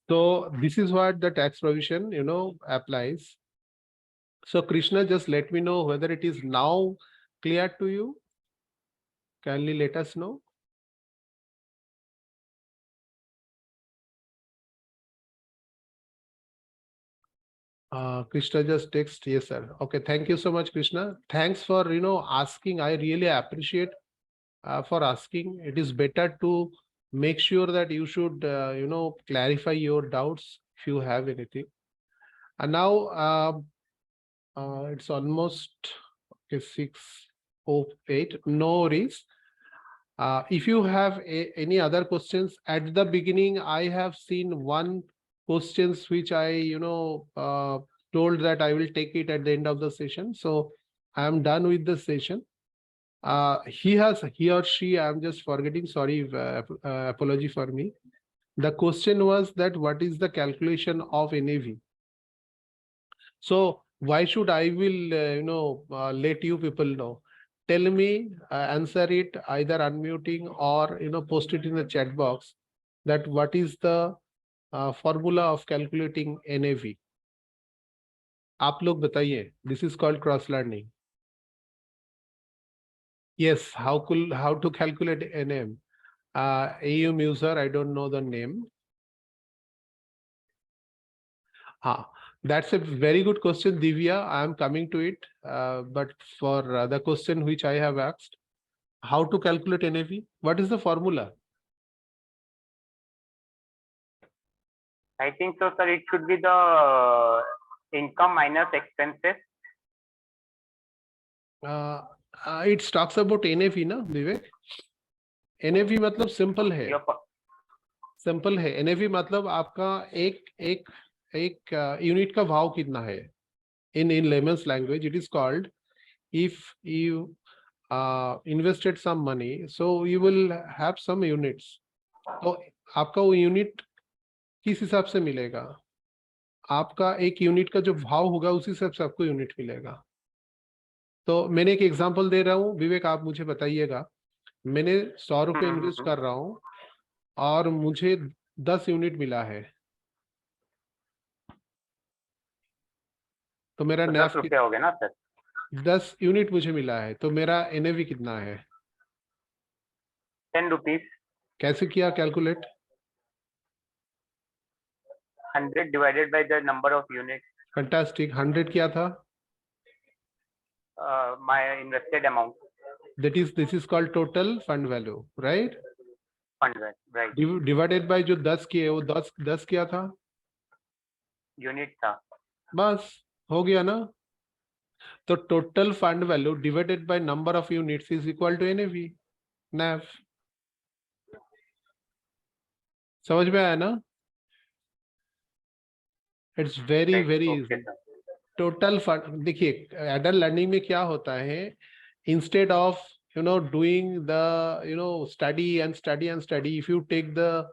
So this is what the tax provision, applies. So Krishna, just let me know whether it is now clear to you. Kindly let us know. Krishna just text, yes, sir. Okay, thank you so much, Krishna. Thanks for, asking. I really appreciate for asking. It is better to make sure that you should, clarify your doubts if you have anything. And now it's almost okay, 6:08. No worries. If you have any other questions at the beginning, I have seen one questions which I, told that I will take it at the end of the session. So I am done with the session. He or she, I'm just forgetting, sorry, apology for me. The question was that what is the calculation of NAV? So why should I will, let you people know? Tell me, answer it, either unmuting or, post it in the chat box that what is the formula of calculating NAV. आप लोग बताइए. This is called cross learning. Yes, how to calculate NAV? AUM user, I don't know the name. That's a very good question, Divya. I am coming to it. But for the question which I have asked, how to calculate NAV? What is the formula? I think so, sir. It should be the income minus expenses. It talks about NAV, ना विवेक? NAV मतलब simple है. Simple है. NAV मतलब आपका एक unit का भाव कितना है? In layman's language, it is called, if you invested some money, so you will have some units. तो आपका वो यूनिट किस हिसाब से मिलेगा? आपका एक यूनिट का जो भाव होगा उसी हिसाब से आपको यूनिट मिलेगा. तो मैंने एक एग्जांपल दे रहा हूँ, विवेक आप मुझे बताइएगा. मैंने 100 रुपए इन्वेस्ट कर रहा हूँ और मुझे 10 यूनिट मिला है. तो मेरा NAV 10 रुपया हो गया ना सर? 10 यूनिट मुझे मिला है, तो मेरा NAV कितना है? 10 रुपीज. कैसे किया calculate? 100 divided by the number of units. Fantastic. 100 क्या था? My invested amount. This is called total fund value, right? Fund value, right. Divided by जो 10 किए वो 10 क्या था? Unit था. बस हो गया ना? तो total fund value divided by number of units is equal to NAV. समझ में आया ना? It's very easy. Total fund, देखिए adult learning में क्या होता है? Instead of doing the study, if you take the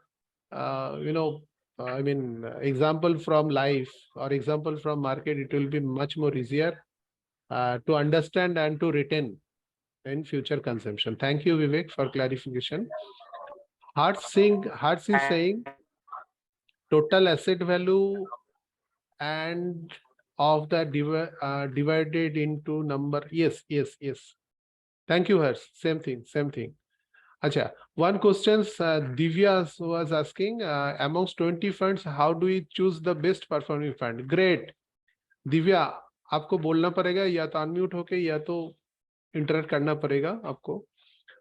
example from life or example from market, it will be much more easier to understand and to retain in future consumption. Thank you, Vivek, for clarification. Harsh is saying total asset value and of the divided into number. Yes. Thank you, Harsh. Same thing. Acha, one question Divya was asking, amongst 20 funds, how do we choose the best performing fund? Great. Divya, आपको बोलना पड़ेगा या तो unmute होके या तो interact करना पड़ेगा आपको.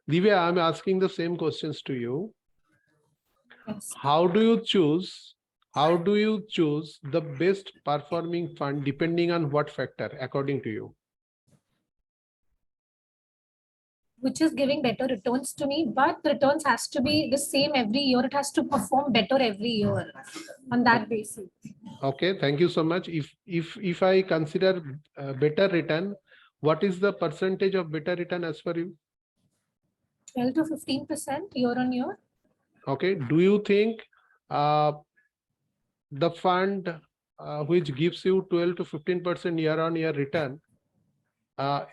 Divya, I'm asking the same questions to you. Yes. How do you choose the best performing fund depending on what factor according to you? which is giving better returns to me, but the returns has to be the same every year. It has to perform better every year on that basis. Okay, thank you so much. If I consider better return, what is the percentage of better return as per you? 12 to 15% year on year. Okay, do you think the fund which gives you 12 to 15% year on year return,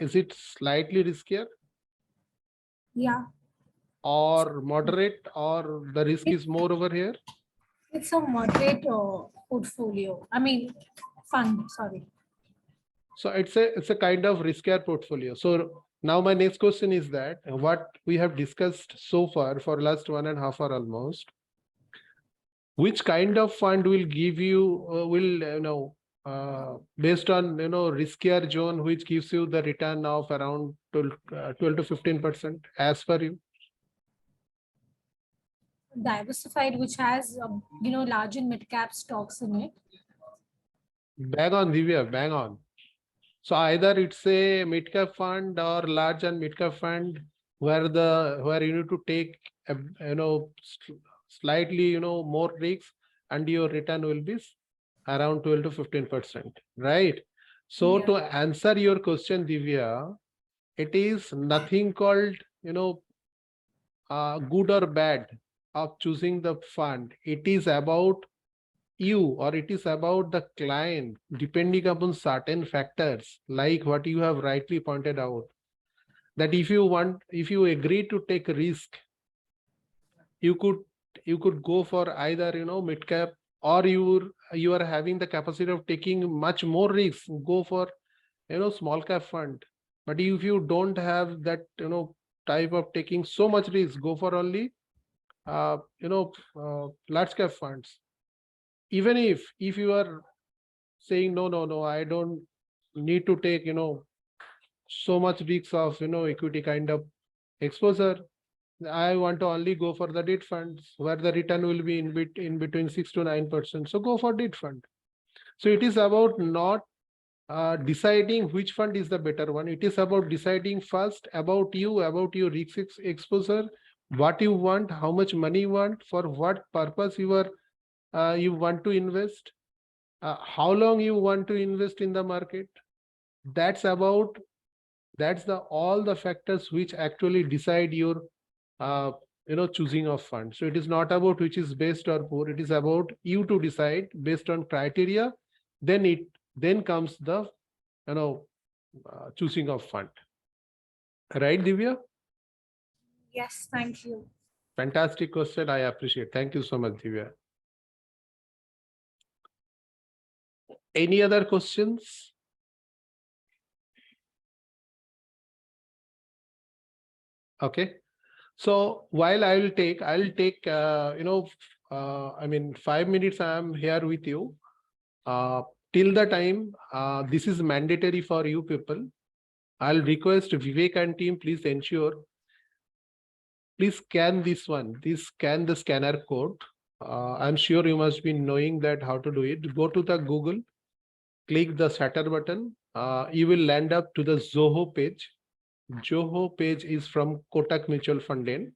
is it slightly riskier Yeah, or moderate, or the risk is more over here? it's a moderate portfolio. I mean, fund, sorry. So it's a kind of riskier portfolio. So now my next question is that what we have discussed so far for last 1.5 hours almost, which kind of fund will give you based on riskier zone, which gives you the return of around 12 to 15% as per you? Diversified, which has large and mid cap stocks in it. Bang on, Divya, bang on. So either it's a mid cap fund or large and mid cap fund where you need to take slightly more risks, and your return will be around 12 to 15%, right? So Yeah. to answer your question, Divya, it is nothing called good or bad of choosing the fund. It is about you, or it is about the client, depending upon certain factors, like what you have rightly pointed out, that if you agree to take risk, you could go for either mid cap, or you are having the capacity of taking much more risks, go for small cap fund. But if you don't have that type of taking so much risk, go for only large cap funds. Even if you are saying no, I don't need to take so much risks of equity kind of exposure, I want to only go for the debt funds where the return will be in between 6 to 9%. So go for debt fund. So it is about not deciding which fund is the better one. It is about deciding first about you, about your risk exposure, what you want, how much money you want, for what purpose you want to invest, how long you want to invest in the market. That's all the factors which actually decide your choosing of fund. So it is not about which is best or poor. It is about you to decide based on criteria. Then comes the choosing of fund. Right, Divya? Yes, thank you. Fantastic question. I appreciate. Thank you so much, Divya. Any other questions? Okay. So while I'll take 5 minutes I am here with you. Till the time, this is mandatory for you people. I'll request Vivek and team, please ensure, please scan this one. Please scan the scanner code. I'm sure you must be knowing that how to do it. Go to the Google, click the shutter button. You will land up to the Zoho page. Zoho page is from Kotak Mutual Fund,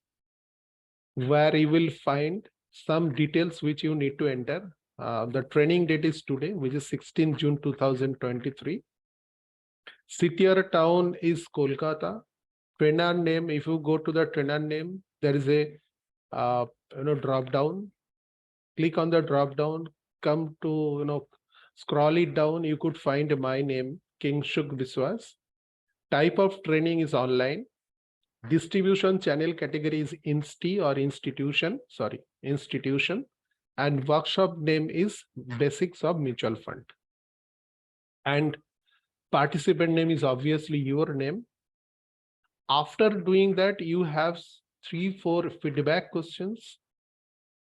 where you will find some details which you need to enter. The training date is today, which is 16 June 2023. City or town is Kolkata. Trainer name, if you go to the trainer name, there is a drop down. Click on the drop down, come to scroll it down, you could find my name, Kingshuk Biswas. Type of training is online. Distribution channel category is Insti or institution, and workshop name is Basics of Mutual Fund. And participant name is obviously your name. After doing that, you have 3-4 feedback questions.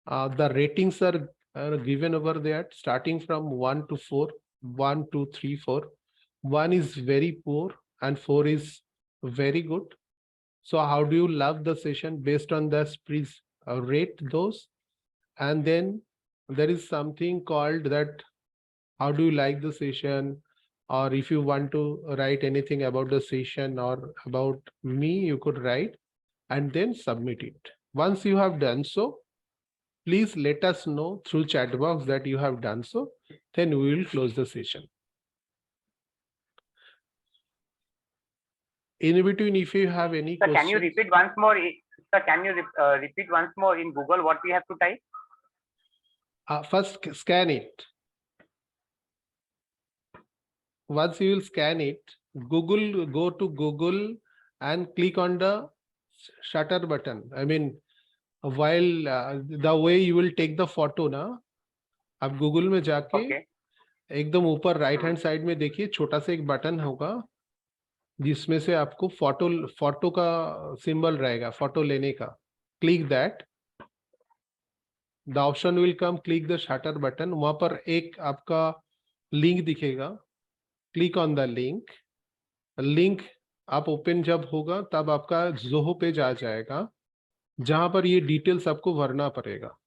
The ratings are given over there, starting from 1 to 4, 1, 2, 3, 4. 1 is very poor and 4 is very good. So how do you love the session? Based on this, please rate those. And then there is something called that, how do you like the session, or if you want to write anything about the session or about me, you could write and then submit it. Once you have done so, please let us know through chat box that you have done so, then we will close the session. In between, if you have any Sir, questions. can you repeat once more? Sir, can you repeat once more in Google what we have to type? First scan it. Once you will scan it, go to Google and click on the shutter button. I mean, while the way you will take the photo ना, आप Google में जाके Okay. एकदम ऊपर right hand side में देखिए छोटा सा एक बटन होगा जिसमें से आपको फोटो का सिंबल रहेगा फोटो लेने का. Click that. The option will come, click the shutter button. वहां पर एक आपका लिंक दिखेगा. Click on the link. Link आप ओपन जब होगा तब आपका जोहो पेज आ जाएगा जहां पर ये डिटेल्स आपको भरना पड़ेगा.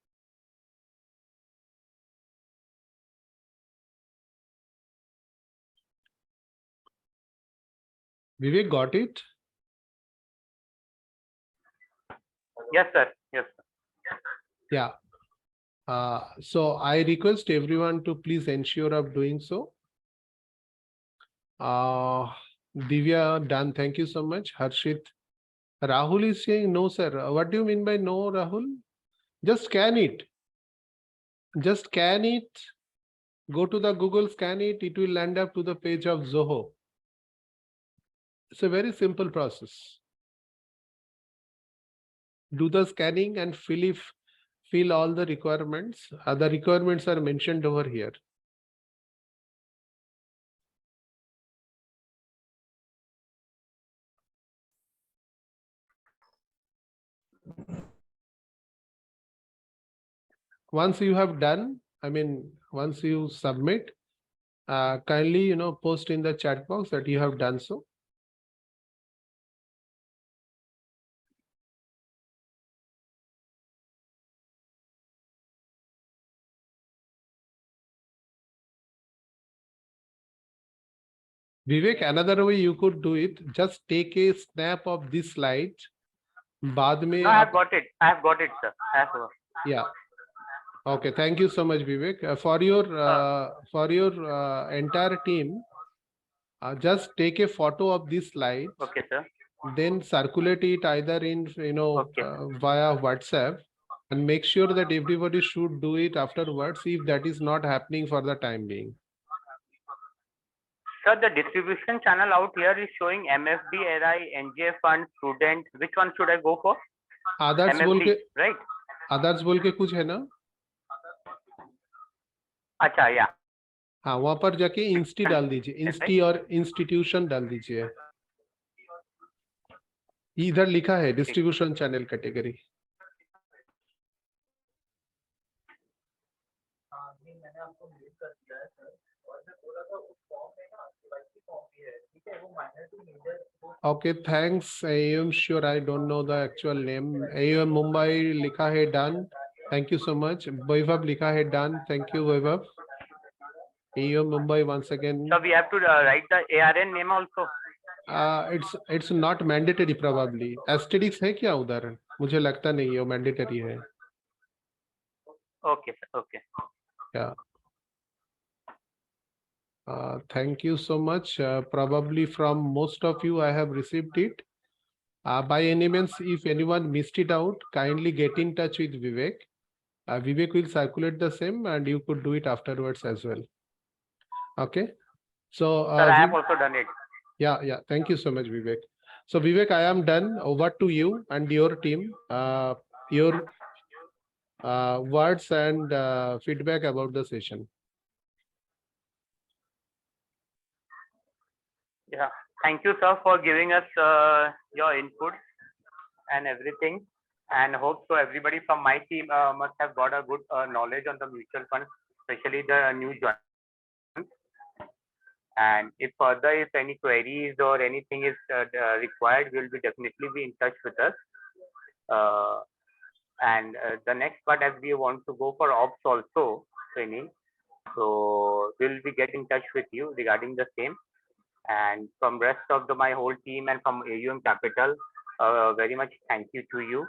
Vivek, got it? Yes, sir. Yes, sir. Yeah. So I request everyone to please ensure of doing so. Divya, done. Thank you so much. Harshit. Rahul is saying no, sir. What do you mean by no, Rahul? Just scan it. Just scan it. Go to the Google, scan it. It will land up to the page of Zoho. It's a very simple process. Do the scanning and fill all the requirements. The requirements are mentioned over here. Once you have done, I mean, once you submit, kindly, post in the chat box that you have done so. Vivek, another way you could do it, just take a snap of this slide. बाद में No, I have got it. I have got it, sir. I have got it. Yeah. Okay. Thank you so much, Vivek. For your entire team, just take a photo of this slide. Okay, sir. Then circulate it either in Okay. via WhatsApp, and make sure that everybody should do it afterwards if that is not happening for the time being. Sir, the distribution channel out here is showing MFB, RI, NJ fund, student. Which one should I go for? Others बोल MFB, के right? others बोल के कुछ है ना? अच्छा, yeah. हाँ, वहां पर जाके इंस्टी डाल दीजिए. इंस्टी और इंस्टीट्यूशन डाल दीजिए. इधर लिखा है distribution channel category. Okay, thanks. I am sure I don't know the actual name. AUM Mumbai लिखा है done. Thank you so much. Vaibhav लिखा है done. Thank you, Vaibhav. AUM Mumbai once again. So we have to write the ARN name also. It's not mandatory probably. Aesthetics है क्या उधर? मुझे लगता नहीं है वो mandatory है. Okay, sir. Okay. Yeah. Thank you so much. Probably from most of you, I have received it. By any means, if anyone missed it out, kindly get in touch with Vivek. Vivek will circulate the same and you could do it afterwards as well. Okay. So, Sir, I have also done it. yeah. Thank you so much, Vivek. So Vivek, I am done. Over to you and your team. Your words and feedback about the session. Yeah. Thank you, sir, for giving us your input and everything. And hope so everybody from my team must have got a good knowledge on the mutual funds, especially the new joiners. And if further, if any queries or anything is required, we'll be definitely be in touch with us. And the next part, as we want to go for ops also training, So we'll be getting in touch with you regarding the same. And from rest of my whole team and from AUM Capital, very much thank you to you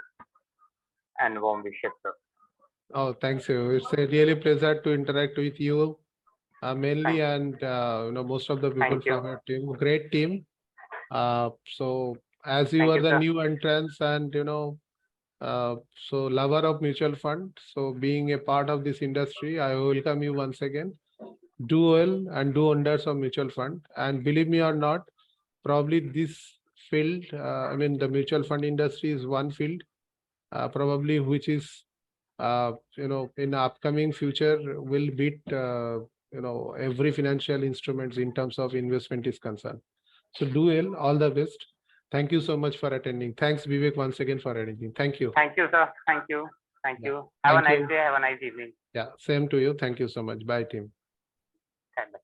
and warm wishes, sir. Oh, thanks you. It's a really pleasure to interact with you, mainly, and most of the people Thank you. from your team. Great team. So as you Thank are you, the sir. new entrants and so lover of mutual fund, so being a part of this industry, I welcome you once again. Do well and do wonders of mutual fund. And believe me or not, probably this field, I mean, the mutual fund industry is one field, probably which is, in the upcoming future will beat, every financial instruments in terms of investment is concerned. So do well, all the best. Thank you so much for attending. Thanks, Vivek, once again for attending. Thank you. Thank you, sir. Thank you. Thank Yeah. you. Have Thank a nice you. day. Have a nice evening. Yeah, same to you. Thank you so much. Bye, team. Bye.